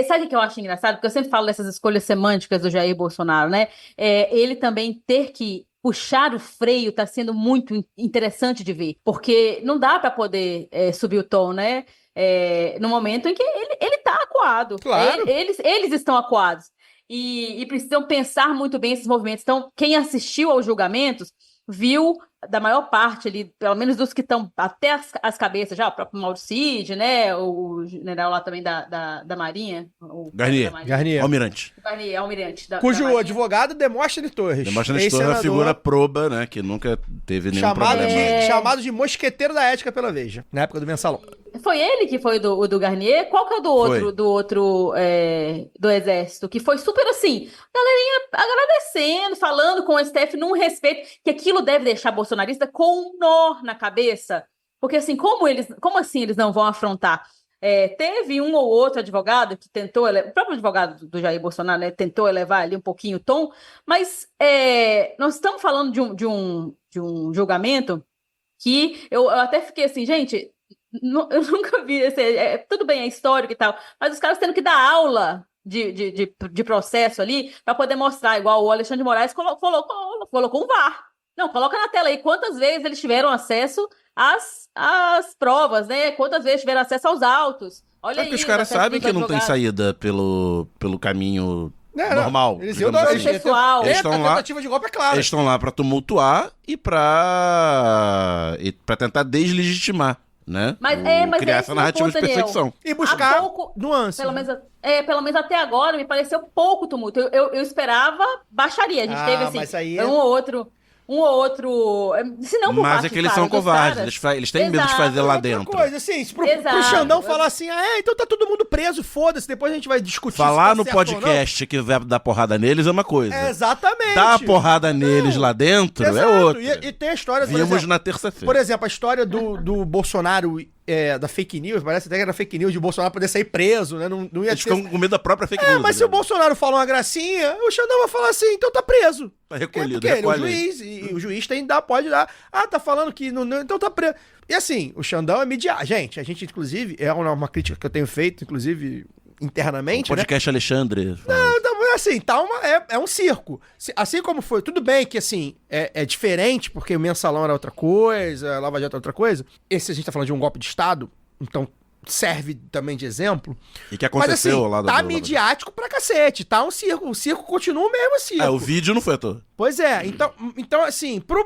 Sabe o que eu acho engraçado? Porque eu sempre falo dessas escolhas semânticas do Jair Bolsonaro, né? Ele também ter que puxar o freio está sendo muito interessante de ver, porque não dá para poder subir o tom, né? No momento em que ele está acuado. Claro. Eles estão acuados. E precisam pensar muito bem esses movimentos. Então, quem assistiu aos julgamentos viu, da maior parte ali, pelo menos dos que estão até as cabeças já, o próprio Mauro Cid, né? O general lá também da Marinha. Garnier. Almirante. Garnier, almirante. Cujo da Marinha. advogado Demóstenes Torres. Demóstenes Torres é uma figura proba, né? Que nunca teve nenhum problema. chamado de mosqueteiro da ética pela Veja, na época do Mensalão. Foi ele que foi o do Garnier? Qual que é o do outro do Exército? Que foi super assim, galerinha agradecendo, falando com o STF num respeito, que aquilo deve deixar bolsonarista com um nó na cabeça. Porque assim, como assim eles não vão afrontar? Teve um ou outro advogado que tentou, o próprio advogado do Jair Bolsonaro, né, tentou elevar ali um pouquinho o tom, mas nós estamos falando de um julgamento que eu até fiquei assim, gente, eu nunca vi, tudo bem, é histórico e tal, mas os caras tendo que dar aula de processo ali para poder mostrar, igual o Alexandre de Moraes colocou um VAR. Não, coloca na tela aí quantas vezes eles tiveram acesso às provas, né? Quantas vezes tiveram acesso aos autos. Olha aí. Porque os caras sabem que não tem saída pelo caminho normal. Eles digamos assim. processual. Eles estão lá. A tentativa de golpe é clara. Eles estão lá pra tumultuar e pra tentar deslegitimar, né? Mas criar esse essa narrativa ponto, de perseguição. E buscar pouco, nuance. pelo menos até agora me pareceu pouco tumulto. Eu esperava baixaria. A gente teve mas aí um ou outro. Se não por Mas parte, é que eles claro, são dos covardes, caras. eles têm medo de fazer lá Outra dentro. coisa, assim, pro Exato. Xandão falar assim, então tá todo mundo preso, foda-se, depois a gente vai discutir Falar se no tá certo ou não. podcast que vai dar porrada neles é uma coisa. Exatamente. Dar a porrada neles lá dentro Exato. é outra. E tem a história, por Vimos exemplo, na terça-feira. por exemplo, a história do Bolsonaro, da fake news, parece até que era fake news de Bolsonaro poder sair preso, né? Não ia Eles ter... ficam com medo da própria fake news. Mas se o né? Bolsonaro falar uma gracinha, o Xandão vai falar assim, então tá preso. Tá recolhido, Porque ele é o recolhe aí. juiz, e o juiz pode dar. Tá falando que não, então tá preso. E assim, o Xandão é midiático. Gente, a gente, inclusive, é uma crítica que eu tenho feito, inclusive, internamente, né? Podcast Alexandre. Então, assim, é um circo. Assim como foi, tudo bem que, assim, é diferente, porque o Mensalão era outra coisa, a Lava Jato era outra coisa. Esse a gente tá falando de um golpe de Estado, então serve também de exemplo. E que aconteceu Mas, assim, lá do tá Lava midiático pra cacete, tá um circo. O circo continua o mesmo circo. O vídeo não foi à toa. Pois é, então assim, pro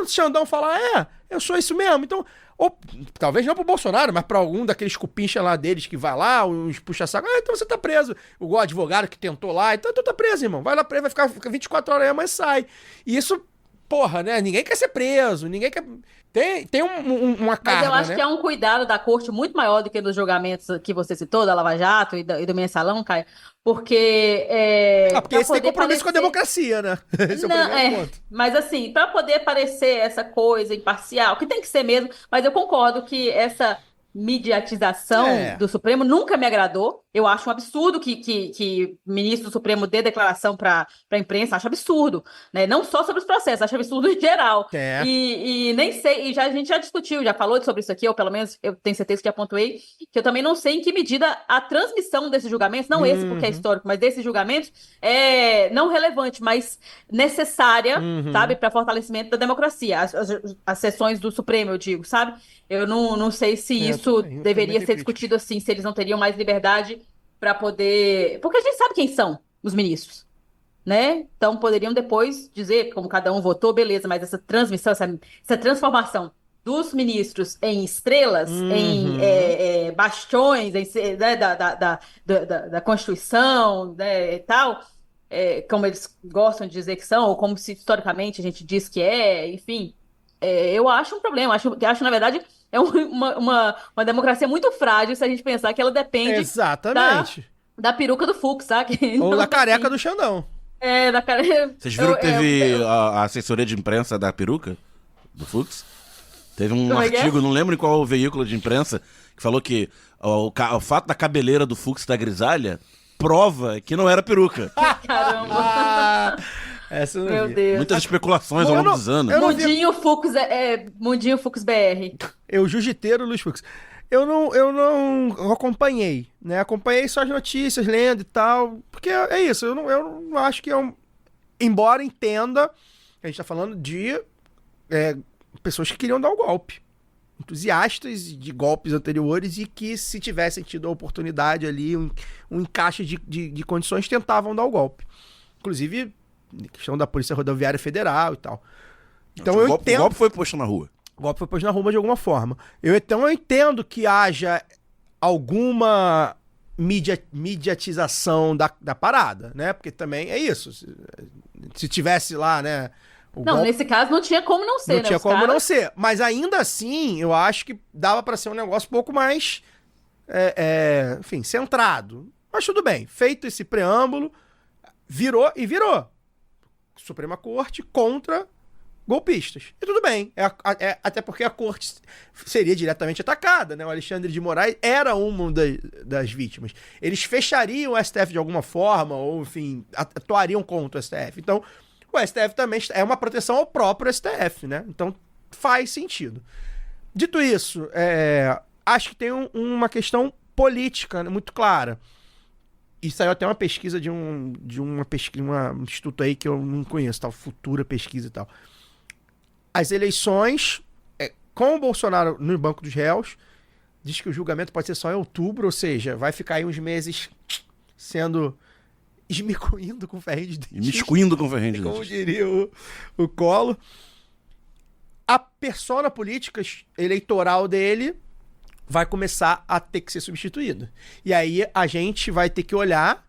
Xandão falar, eu sou isso mesmo, então, ou talvez não pro Bolsonaro, mas pra algum daqueles cupincha lá deles que vai lá, uns puxa-saco, então você tá preso. O advogado que tentou lá, então tu tá preso, irmão, vai lá preso, vai ficar 24 horas aí, mas sai. E isso, porra, né, ninguém quer ser preso, ninguém quer... Tem uma carga, Mas eu acho né? que é um cuidado da corte muito maior do que nos julgamentos que você citou, da Lava Jato e do Mensalão, Caio, porque... porque esse tem compromisso com a democracia, né? Esse é o primeiro ponto. Mas assim, para poder parecer essa coisa imparcial, que tem que ser mesmo, mas eu concordo que essa mediatização do Supremo nunca me agradou. Eu acho um absurdo que o ministro do Supremo dê declaração para a imprensa, acho absurdo, né? Não só sobre os processos, acho absurdo em geral. E nem sei, a gente já discutiu, já falou sobre isso aqui, ou pelo menos eu tenho certeza que já pontuei, que eu também não sei em que medida a transmissão desses julgamentos, não esse porque é histórico, mas desses julgamentos, é não relevante, mas necessária, sabe, para fortalecimento da democracia. As sessões do Supremo, eu digo, sabe? Eu não sei se isso deveria ser discutido assim, se eles não teriam mais liberdade para poder... Porque a gente sabe quem são os ministros, né? Então poderiam depois dizer como cada um votou, beleza, mas essa transmissão, essa transformação dos ministros em estrelas, em bastiões, né, da Constituição, né, e tal, como eles gostam de dizer que são, ou como se historicamente a gente diz que enfim... eu acho um problema, acho na verdade, é uma democracia muito frágil se a gente pensar que ela depende da peruca do Fux, sabe? Ou da careca do Xandão. Da careca... Vocês viram que teve a assessoria de imprensa da peruca do Fux? Teve um artigo, não lembro em qual veículo de imprensa, que falou que o fato da cabeleira do Fux da grisalha prova que não era peruca. Caramba! Essa eu não Meu vi. Deus. Muitas especulações ao longo dos anos. Mundinho Fux BR. Eu, jiu-jiteiro Luiz Fux. Eu não acompanhei, né? Acompanhei só as notícias, lendo e tal. Porque é isso, eu não acho que embora entenda que a gente tá falando de pessoas que queriam dar o golpe. Entusiastas de golpes anteriores e que, se tivessem tido a oportunidade ali, um encaixe de condições, tentavam dar o golpe. Inclusive, questão da Polícia Rodoviária Federal e tal. Então o golpe foi posto na rua. O golpe foi posto na rua de alguma forma. Então eu entendo que haja alguma mediatização da parada, né? Porque também é isso. Se tivesse lá, né... Nesse caso não tinha como não ser, não tinha como não ser. Mas ainda assim, eu acho que dava pra ser um negócio um pouco mais, enfim, centrado. Mas tudo bem. Feito esse preâmbulo, virou. Suprema Corte contra golpistas. E tudo bem. Até porque a corte seria diretamente atacada, né? O Alexandre de Moraes era uma das vítimas. Eles fechariam o STF de alguma forma, ou, enfim, atuariam contra o STF. Então, o STF também é uma proteção ao próprio STF, né? Então, faz sentido. Dito isso, acho que tem uma questão política, né, muito clara. E saiu até uma pesquisa de um instituto aí que eu não conheço, tal, Futura Pesquisa e tal. As eleições, com o Bolsonaro no banco dos réus, diz que o julgamento pode ser só em outubro, ou seja, vai ficar aí uns meses sendo... esmicuindo com ferrinho de dentista. Imiscuindo com ferrinho de dentista. Como diria o Collor. A persona política eleitoral dele vai começar a ter que ser substituída. E aí a gente vai ter que olhar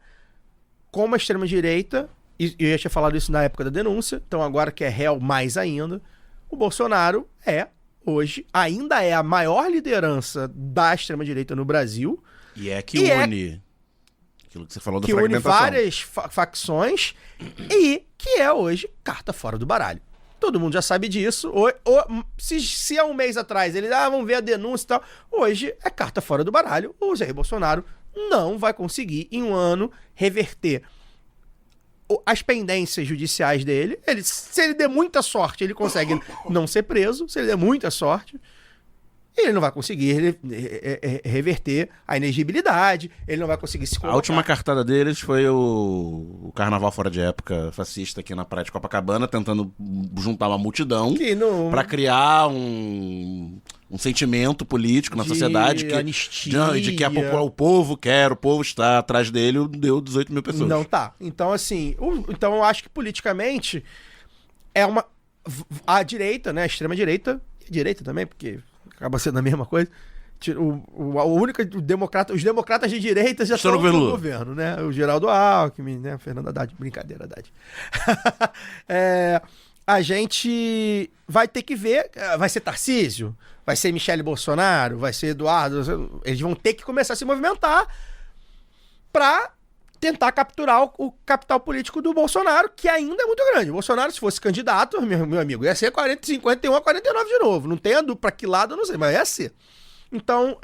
como a extrema-direita, e eu já tinha falado isso na época da denúncia, então agora que é réu mais ainda, o Bolsonaro hoje, ainda é a maior liderança da extrema-direita no Brasil. E que une... Aquilo que você falou da fragmentação. Que une várias facções e que é hoje carta fora do baralho. Todo mundo já sabe disso. Se há um mês atrás eles vão ver a denúncia e tal, hoje é carta fora do baralho. O Jair Bolsonaro não vai conseguir, em um ano, reverter as pendências judiciais dele. Se ele der muita sorte, ele consegue não ser preso. Se ele der muita sorte... ele não vai conseguir reverter a inegibilidade, ele não vai conseguir se colocar. A última cartada deles foi o carnaval fora de época fascista aqui na praia de Copacabana, tentando juntar uma multidão pra criar um sentimento político na sociedade que anistia. De que o povo quer, o povo está atrás dele, deu 18 mil pessoas. Não tá. Então, assim, então eu acho que politicamente a direita, né, a extrema-direita, e direita também, porque acaba sendo a mesma coisa. Os democratas de direita já estão no governo, né? O Geraldo Alckmin, né? Fernando Haddad. Brincadeira, Haddad. A gente vai ter que ver. Vai ser Tarcísio? Vai ser Michele Bolsonaro? Vai ser Eduardo? Eles vão ter que começar a se movimentar para tentar capturar o capital político do Bolsonaro, que ainda é muito grande. O Bolsonaro, se fosse candidato, meu amigo, ia ser 40, 51 a 49 de novo. Não tem a dúvida pra que lado, eu não sei, mas ia ser. Então,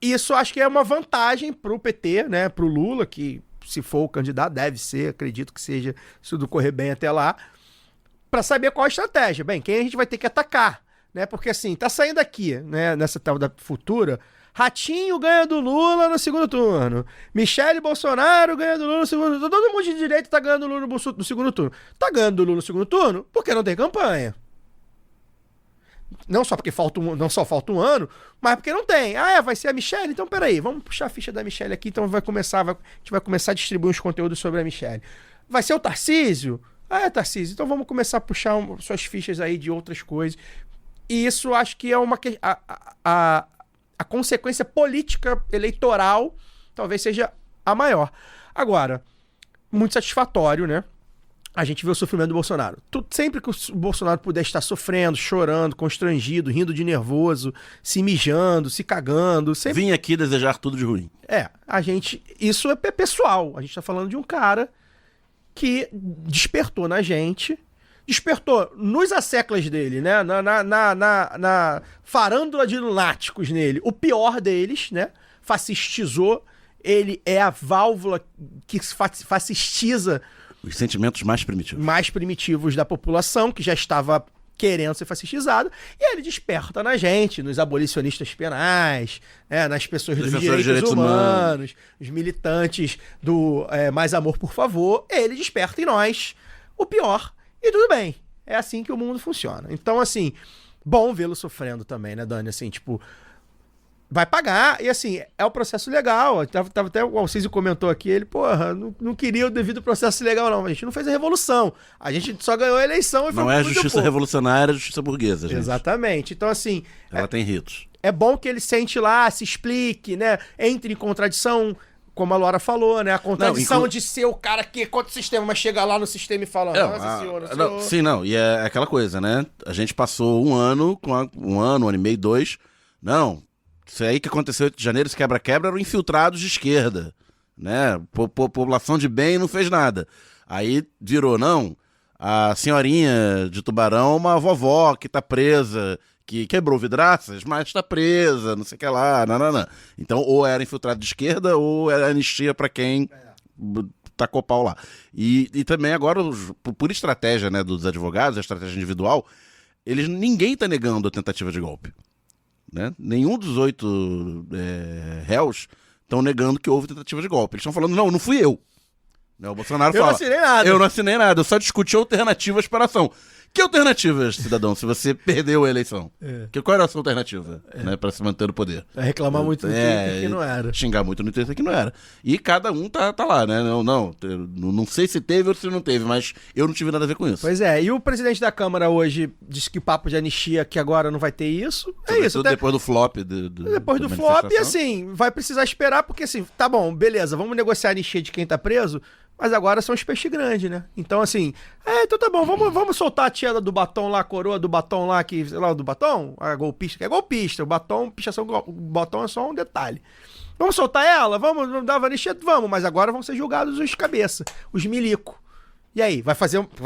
isso acho que é uma vantagem pro PT, né? Pro Lula, que se for o candidato, deve ser, acredito que seja, se tudo correr bem até lá, para saber qual a estratégia. Bem, quem a gente vai ter que atacar, né? Porque assim, tá saindo aqui, né, nessa tal da Futura, Ratinho ganha do Lula no segundo turno, Michele Bolsonaro ganha do Lula no segundo turno, todo mundo de direita tá ganhando do Lula no segundo turno. Tá ganhando do Lula no segundo turno porque não tem campanha. Não só porque não só falta um ano, mas porque não tem. Vai ser a Michele? Então peraí, vamos puxar a ficha da Michele aqui, então a gente vai começar a distribuir uns conteúdos sobre a Michele. Vai ser o Tarcísio? Tarcísio, então vamos começar a puxar suas fichas aí de outras coisas. E isso acho que é a consequência política eleitoral talvez seja a maior. Agora, muito satisfatório, né? A gente vê o sofrimento do Bolsonaro. Sempre que o Bolsonaro puder estar sofrendo, chorando, constrangido, rindo de nervoso, se mijando, se cagando... Sempre... Vim aqui desejar tudo de ruim. Isso é pessoal. A gente tá falando de um cara que despertou na gente, despertou nos asseclas dele, né? Na farândula de lunáticos nele, o pior deles, né? Fascistizou. Ele é a válvula que fascistiza os sentimentos mais primitivos da população, que já estava querendo ser fascistizado, e ele desperta na gente, nos abolicionistas penais, nas pessoas dos direitos humanos, os militantes do Mais Amor, por favor. Ele desperta em nós o pior, e tudo bem. É assim que o mundo funciona. Então, assim, bom vê-lo sofrendo também, né, Dani? Assim, tipo, vai pagar, e assim, é o processo legal. Tava até o Alcísio comentou aqui, ele, não queria o devido processo legal, não. A gente não fez a revolução. A gente só ganhou a eleição e não é a justiça revolucionária, é a justiça burguesa, gente. Exatamente. Então, assim... Ela tem ritos. É bom que ele sente lá, se explique, né? Entre em contradição, como a Laura falou, né? A contradição de ser o cara que contra o sistema, mas chega lá no sistema e fala, nossa senhora, senhor. Sim, não. E é aquela coisa, né? A gente passou um ano e meio, 2. Não... Isso aí que aconteceu em 8 de janeiro, esse quebra-quebra, eram infiltrados de esquerda, né? População de bem não fez nada. Aí virou, não, a senhorinha de Tubarão é uma vovó que tá presa, que quebrou vidraças, mas tá presa, não sei o que lá, não. Então, ou era infiltrado de esquerda, ou era anistia pra quem tacou pau lá. E também agora, por estratégia, né, dos advogados, a estratégia individual, ninguém tá negando a tentativa de golpe. Né? Nenhum dos 8 réus estão negando que houve tentativa de golpe. Eles estão falando, não fui eu. Né? O Bolsonaro fala, não assinei nada. Eu não assinei nada, eu só discuti alternativas para a ação. Que alternativas, cidadão, se você perdeu a eleição? Qual era a sua alternativa, né, para se manter no poder? Reclamar muito no Twitter que não era. Xingar muito no Twitter que não era. E cada um tá lá, né? Não sei se teve ou se não teve, mas eu não tive nada a ver com isso. Pois é, e o presidente da Câmara hoje disse que o papo de anistia que agora não vai ter isso. Isso. Depois do flop. Depois do flop, e assim, vai precisar esperar, porque assim, tá bom, beleza, vamos negociar a anistia de quem tá preso, mas agora são os peixes grandes, né? Então, assim, então tá bom, vamos soltar a tia do batom lá, a coroa do batom lá, que, sei lá, do batom, a golpista, que é golpista, o batom, pichação, o batom é só um detalhe. Vamos soltar ela? Vamos dar anistia? Vamos, mas agora vão ser julgados os cabeça, os milico. E aí, vai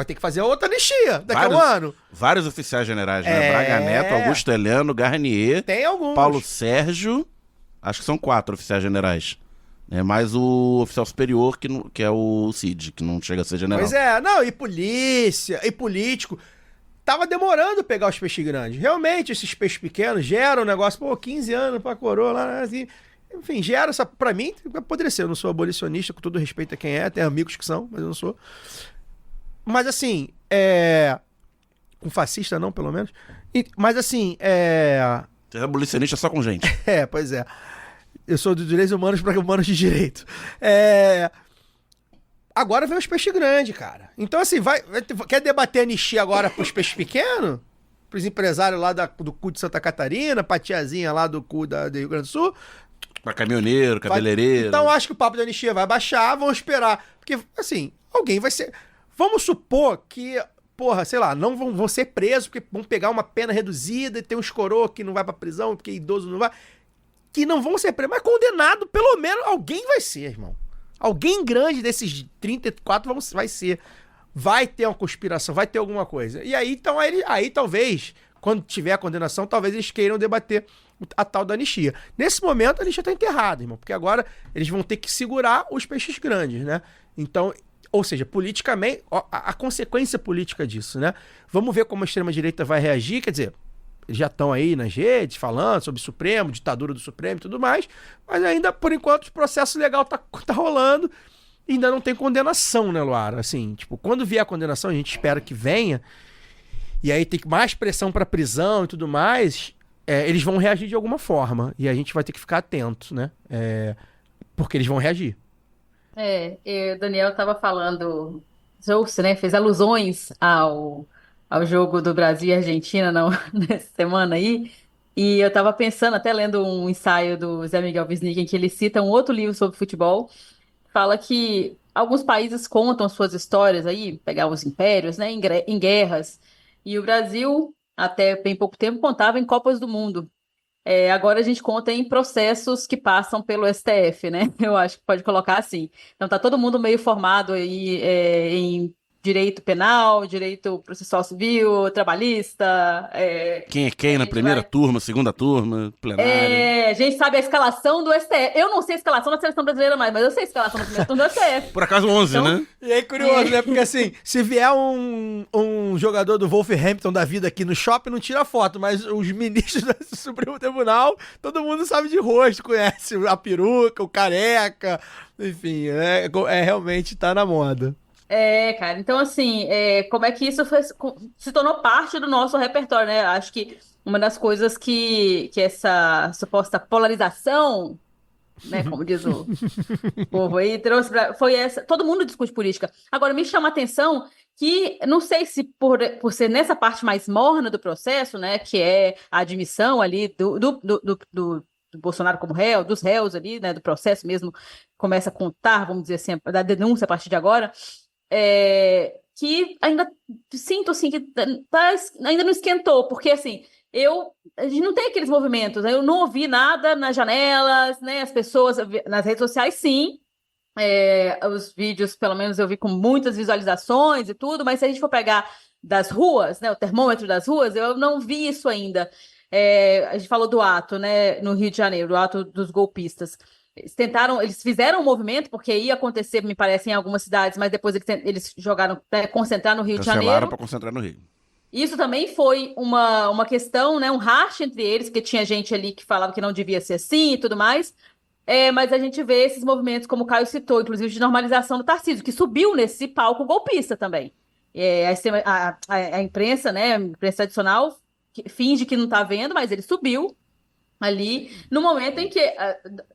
ter que fazer outra anistia daqui a um ano. Vários oficiais generais, né? Braga Neto, Augusto Heleno, Garnier, tem alguns. Paulo Sérgio, acho que são 4 oficiais generais. Mais o oficial superior, que é o Cid, que não chega a ser general. Pois é, não, e polícia, e político. Tava demorando pegar os peixes grandes. Realmente, esses peixes pequenos geram um negócio, 15 anos pra coroa lá, assim. Enfim, gera essa. Pra mim, poderia ser. Eu não sou abolicionista, com todo respeito a quem é, tem amigos que são, mas eu não sou. Mas assim, com fascista não, pelo menos. Mas assim, Você é abolicionista só com gente. Pois é. Eu sou de direitos humanos para humanos de direito. Agora vem os peixes grandes, cara. Então, assim, quer debater anistia agora pros peixes pequenos? Pros empresários lá do cu de Santa Catarina, pra tiazinha lá do cu do Rio Grande do Sul? Pra caminhoneiro, cabeleireiro. Então, acho que o papo de anistia vai baixar, vamos esperar. Porque, assim, alguém vai ser... Vamos supor que, sei lá, não vão ser presos porque vão pegar uma pena reduzida e tem uns coroa que não vai pra prisão porque idoso não vai... Que não vão ser presos, mas condenado, pelo menos alguém vai ser, irmão. Alguém grande desses 34 vai ser. Vai ter uma conspiração, vai ter alguma coisa. E aí, então, aí talvez, quando tiver a condenação, talvez eles queiram debater a tal da anistia. Nesse momento, a anistia está enterrada, irmão, porque agora eles vão ter que segurar os peixes grandes, né? Então, ou seja, politicamente, a consequência política disso, né? Vamos ver como a extrema-direita vai reagir, quer dizer, eles já estão aí nas redes falando sobre o Supremo, ditadura do Supremo e tudo mais, mas ainda, por enquanto, o processo legal tá rolando e ainda não tem condenação, né, Luara? Assim, tipo, quando vier a condenação, a gente espera que venha, e aí tem mais pressão para prisão e tudo mais, eles vão reagir de alguma forma, e a gente vai ter que ficar atento, né? Porque eles vão reagir. O Daniel estava falando, trouxe, né, fez alusões ao jogo do Brasil e Argentina nessa semana aí, e eu estava pensando, até lendo um ensaio do Zé Miguel Wisnik, em que ele cita um outro livro sobre futebol, fala que alguns países contam suas histórias aí, pegar os impérios, né, em guerras, e o Brasil, até bem pouco tempo, contava em Copas do Mundo. Agora a gente conta em processos que passam pelo STF, né? Eu acho que pode colocar assim. Então tá todo mundo meio formado aí em direito penal, direito processual civil, trabalhista. Quem é quem na primeira turma, segunda turma, plenária. A gente sabe a escalação do STF. Eu não sei a escalação da seleção brasileira mais, mas eu sei a escalação da primeira turma do STF. Por acaso 11, Então, né? E aí, curioso, né? Porque assim, se vier um jogador do Wolverhampton da vida aqui no shopping, não tira foto, mas os ministros do Supremo Tribunal, todo mundo sabe de rosto, conhece a peruca, o careca, enfim, realmente tá na moda. Cara, então assim, como é que isso se tornou parte do nosso repertório, né? Acho que uma das coisas que essa suposta polarização, né, como diz o povo aí, trouxe foi essa. Todo mundo discute política. Agora, me chama a atenção que, não sei se por ser nessa parte mais morna do processo, né, que é a admissão ali do Bolsonaro como réu, dos réus ali, né, do processo mesmo, começa a contar, vamos dizer assim, da denúncia a partir de agora, que ainda sinto assim que ainda não esquentou, porque assim, a gente não tem aqueles movimentos, né? Eu não ouvi nada nas janelas, né? As pessoas nas redes sociais, sim. Os vídeos, pelo menos, eu vi com muitas visualizações e tudo, mas se a gente for pegar das ruas, né? O termômetro das ruas, eu não vi isso ainda. A gente falou do ato, né? No Rio de Janeiro, o ato dos golpistas. Eles fizeram um movimento, porque ia acontecer, me parece, em algumas cidades, mas depois eles jogaram para concentrar no Rio de Janeiro. Cancelaram para concentrar no Rio. Isso também foi uma questão, né, um racha entre eles, que tinha gente ali que falava que não devia ser assim e tudo mais. Mas a gente vê esses movimentos, como o Caio citou, inclusive de normalização do Tarcísio, que subiu nesse palco golpista também. A imprensa, né, a imprensa tradicional, finge que não está vendo, mas ele subiu ali, no momento em que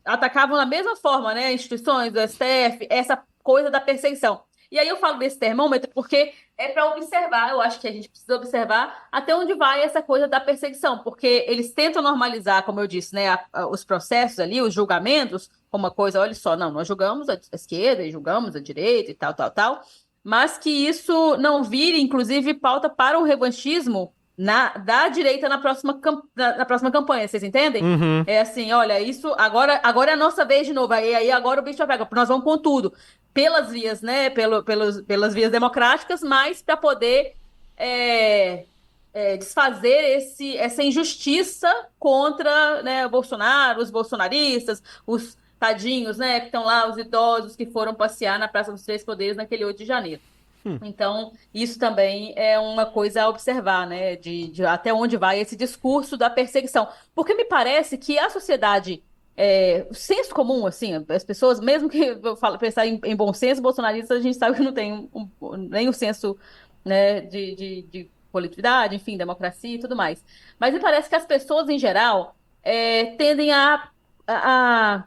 atacavam da mesma forma, né, instituições do STF, essa coisa da perseguição. E aí eu falo desse termômetro porque é para observar, eu acho que a gente precisa observar até onde vai essa coisa da perseguição, porque eles tentam normalizar, como eu disse, né, os processos ali, os julgamentos, como uma coisa, olha só, não, nós julgamos a esquerda e julgamos a direita e tal, mas que isso não vire, inclusive, pauta para o revanchismo da direita na próxima campanha, vocês entendem? Uhum. É assim, olha, isso agora é a nossa vez de novo, aí agora o bicho vai pegar, nós vamos com tudo, pelas vias, né, pelas vias democráticas, mas para poder desfazer essa injustiça contra, né, o Bolsonaro, os bolsonaristas, os tadinhos, né, que estão lá, os idosos que foram passear na Praça dos Três Poderes naquele 8 de janeiro. Então, isso também é uma coisa a observar, né? De até onde vai esse discurso da perseguição. Porque me parece que a sociedade, o senso comum, assim, as pessoas, mesmo que eu pensar em bom senso, bolsonaristas, a gente sabe que não tem nem o senso, né, de coletividade, enfim, democracia e tudo mais. Mas me parece que as pessoas, em geral, tendem a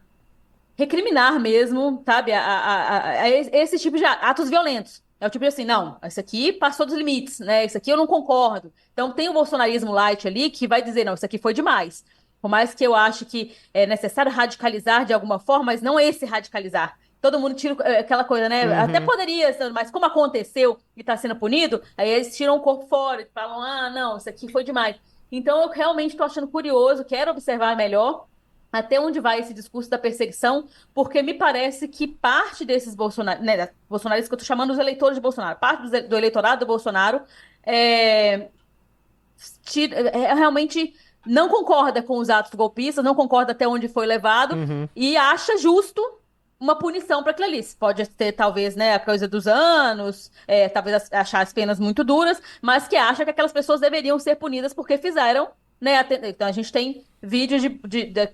recriminar mesmo, sabe, a esse tipo de atos violentos. É o tipo de assim, não, isso aqui passou dos limites, né? Isso aqui eu não concordo. Então tem o bolsonarismo light ali que vai dizer, não, isso aqui foi demais. Por mais que eu ache que é necessário radicalizar de alguma forma, mas não esse radicalizar. Todo mundo tira aquela coisa, né? Uhum. Até poderia, mas como aconteceu e está sendo punido, aí eles tiram o corpo fora e falam, não, isso aqui foi demais. Então eu realmente estou achando curioso, quero observar melhor até onde vai esse discurso da perseguição, porque me parece que parte desses bolsonaristas, que eu estou chamando os eleitores de Bolsonaro, parte do eleitorado do Bolsonaro, realmente não concorda com os atos golpistas, não concorda até onde foi levado e acha justo uma punição para aquilo ali. Pode ter, talvez, né, a coisa dos anos, talvez achar as penas muito duras, mas que acha que aquelas pessoas deveriam ser punidas porque fizeram, né? Então a gente tem vídeos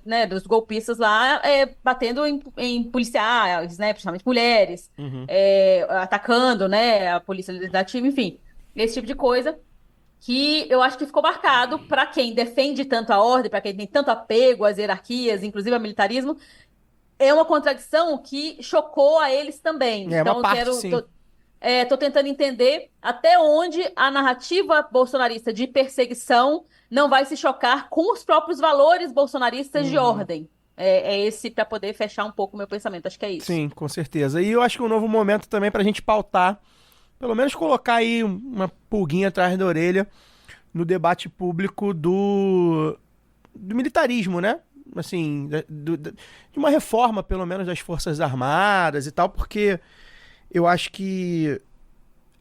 né, dos golpistas lá batendo em policiais, né, principalmente mulheres, atacando, né, a polícia legislativa, enfim, esse tipo de coisa que eu acho que ficou marcado para quem defende tanto a ordem, para quem tem tanto apego às hierarquias, inclusive ao militarismo. É uma contradição que chocou a eles também. É então, uma parte, sim. Tô tentando entender até onde a narrativa bolsonarista de perseguição não vai se chocar com os próprios valores bolsonaristas de ordem. É esse para poder fechar um pouco o meu pensamento. Acho que é isso. Sim, com certeza. E eu acho que um novo momento também pra gente pautar, pelo menos colocar aí uma pulguinha atrás da orelha no debate público do militarismo, né? Assim, de uma reforma, pelo menos, das Forças Armadas e tal, porque eu acho que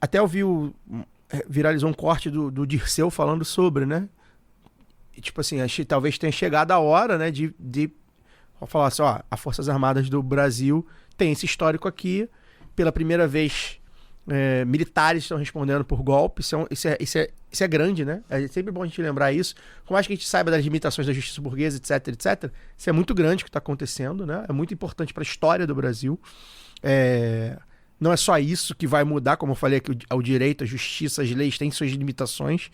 até eu vi viralizou um corte do Dirceu falando sobre, né? E, tipo assim, acho que talvez tenha chegado a hora, né, de falar assim, ó, as Forças Armadas do Brasil tem esse histórico aqui, pela primeira vez militares estão respondendo por golpe, isso é grande, né? É sempre bom a gente lembrar isso. Por mais que a gente saiba das limitações da justiça burguesa, etc, etc, isso é muito grande o que está acontecendo, né? É muito importante para a história do Brasil. Não é só isso que vai mudar, como eu falei aqui, o direito, a justiça, as leis têm suas limitações,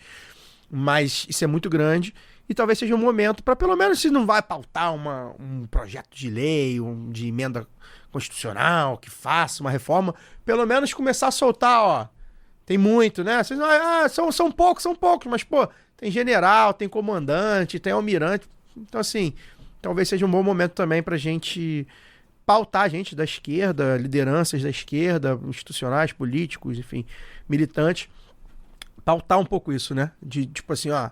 mas isso é muito grande e talvez seja um momento para, pelo menos, se não vai pautar um projeto de lei, de emenda constitucional, que faça uma reforma, pelo menos começar a soltar, ó, tem muito, né? Vocês, são poucos, mas, pô, tem general, tem comandante, tem almirante, então, assim, talvez seja um bom momento também pra gente pautar gente da esquerda, lideranças da esquerda, institucionais, políticos, enfim, militantes, pautar um pouco isso, né? De, tipo assim, ó,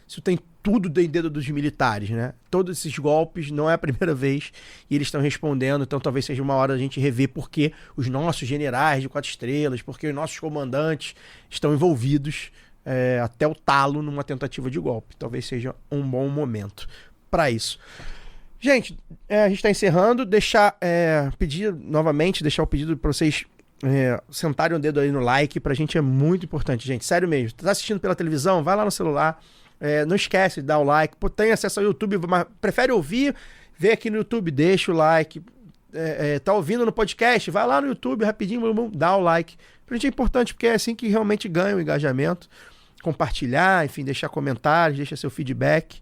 isso tem tudo do dedo dos militares, né? Todos esses golpes não é a primeira vez e eles estão respondendo, então talvez seja uma hora da gente rever porque os nossos generais de 4 estrelas, porque os nossos comandantes estão envolvidos até o talo numa tentativa de golpe. Talvez seja um bom momento para isso. Gente, a gente está encerrando, pedir novamente, deixar o pedido para vocês sentarem o dedo aí no like, pra gente é muito importante, gente, sério mesmo. Tá assistindo pela televisão? Vai lá no celular, não esquece de dar o like. Pô, tem acesso ao YouTube, mas prefere ouvir, vê aqui no YouTube, deixa o like. Tá ouvindo no podcast? Vai lá no YouTube rapidinho, dá o like. Pra gente é importante, porque é assim que realmente ganha o engajamento. Compartilhar, enfim, deixar comentários, deixa seu feedback.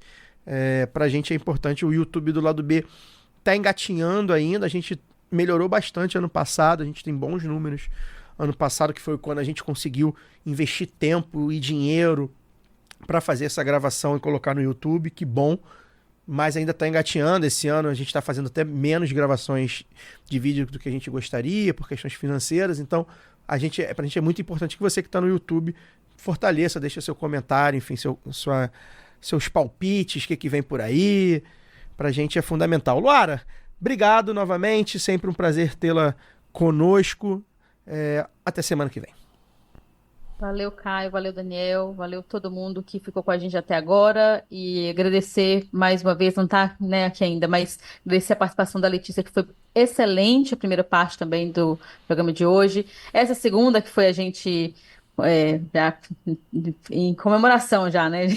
Pra gente é importante. O YouTube do Lado B tá engatinhando ainda, a gente melhorou bastante ano passado, a gente tem bons números ano passado, que foi quando a gente conseguiu investir tempo e dinheiro para fazer essa gravação e colocar no YouTube, que bom, mas ainda está engateando. Esse ano a gente está fazendo até menos gravações de vídeo do que a gente gostaria, por questões financeiras, então pra gente é muito importante que você que está no YouTube fortaleça, deixa seu comentário, enfim, seus palpites, o que vem por aí, pra gente é fundamental. Luara, obrigado novamente, sempre um prazer tê-la conosco. Até semana que vem. Valeu, Caio, valeu, Daniel, valeu todo mundo que ficou com a gente até agora e agradecer mais uma vez, não tá, né, aqui ainda, mas agradecer a participação da Letícia, que foi excelente, a primeira parte também do programa de hoje. Essa segunda, que foi a gente já em comemoração já, né?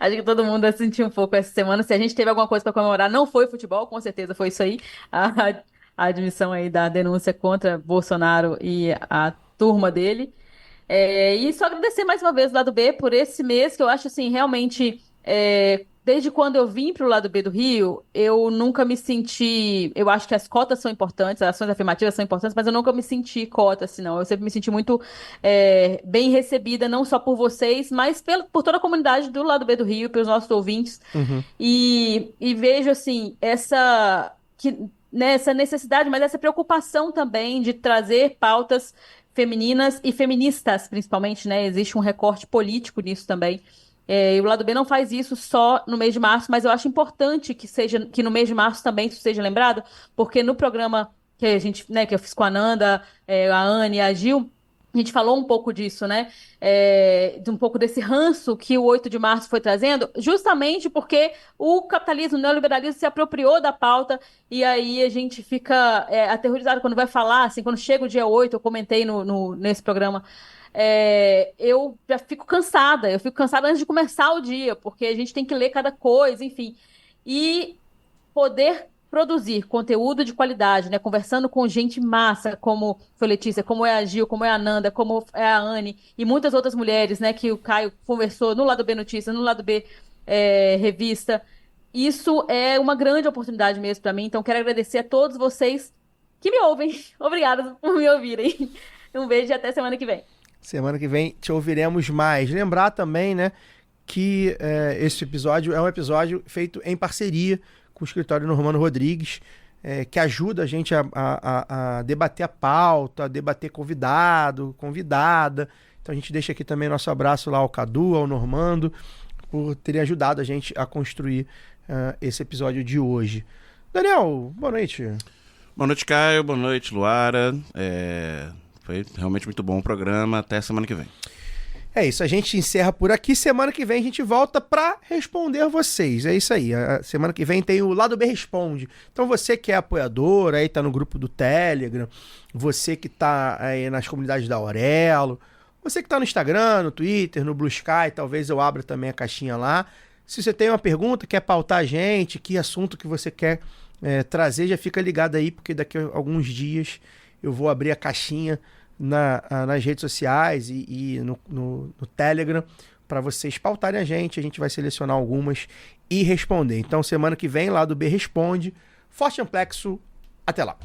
Acho que todo mundo sentiu um pouco essa semana. Se a gente teve alguma coisa para comemorar, não foi futebol, com certeza foi isso aí. A admissão aí da denúncia contra Bolsonaro e a turma dele. E só agradecer mais uma vez o Lado B por esse mês, que eu acho assim, realmente, desde quando eu vim para o Lado B do Rio, eu nunca me senti. Eu acho que as cotas são importantes, as ações afirmativas são importantes, mas eu nunca me senti cota, assim, não. Eu sempre me senti muito bem recebida, não só por vocês, mas por toda a comunidade do Lado B do Rio, pelos nossos ouvintes. Uhum. E vejo, assim, essa necessidade, mas essa preocupação também de trazer pautas femininas e feministas, principalmente, né? Existe um recorte político nisso também. E o Lado B não faz isso só no mês de março, mas eu acho importante que no mês de março também isso seja lembrado, porque no programa que a gente, né, que eu fiz com a Nanda, a Anne e a Gil, A gente falou um pouco disso, né? De um pouco desse ranço que o 8 de março foi trazendo, justamente porque o capitalismo, o neoliberalismo se apropriou da pauta e aí a gente fica aterrorizado quando vai falar, assim, quando chega o dia 8, eu comentei nesse programa, eu já fico cansada, antes de começar o dia, porque a gente tem que ler cada coisa, enfim. E poder produzir conteúdo de qualidade, né? Conversando com gente massa, como foi Letícia, como é a Gil, como é a Nanda, como é a Anne e muitas outras mulheres, né? Que o Caio conversou no Lado B Notícias, no Lado B Revista. Isso é uma grande oportunidade mesmo para mim. Então, quero agradecer a todos vocês que me ouvem. Obrigada por me ouvirem. Um beijo e até semana que vem. Semana que vem te ouviremos mais. Lembrar também, né, que esse episódio é um episódio feito em parceria com o escritório Normando Rodrigues, que ajuda a gente a debater a pauta, a debater convidado, convidada. Então a gente deixa aqui também nosso abraço lá ao Cadu, ao Normando, por terem ajudado a gente a construir esse episódio de hoje. Daniel, boa noite. Boa noite, Caio. Boa noite, Luara. Foi realmente muito bom o programa. Até semana que vem. É isso, a gente encerra por aqui. Semana que vem a gente volta para responder vocês. É isso aí. A semana que vem tem o Lado B Responde. Então você que é apoiador, aí tá no grupo do Telegram, você que tá aí nas comunidades da Aurelo, você que tá no Instagram, no Twitter, no Blue Sky, talvez eu abra também a caixinha lá. Se você tem uma pergunta, quer pautar a gente, que assunto que você quer trazer, já fica ligado aí, porque daqui a alguns dias eu vou abrir a caixinha nas redes sociais e no Telegram para vocês pautarem a gente vai selecionar algumas e responder. Então semana que vem lá do B Responde. Forte Amplexo, até lá.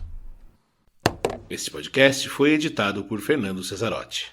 Esse podcast foi editado por Fernando Cesarotti.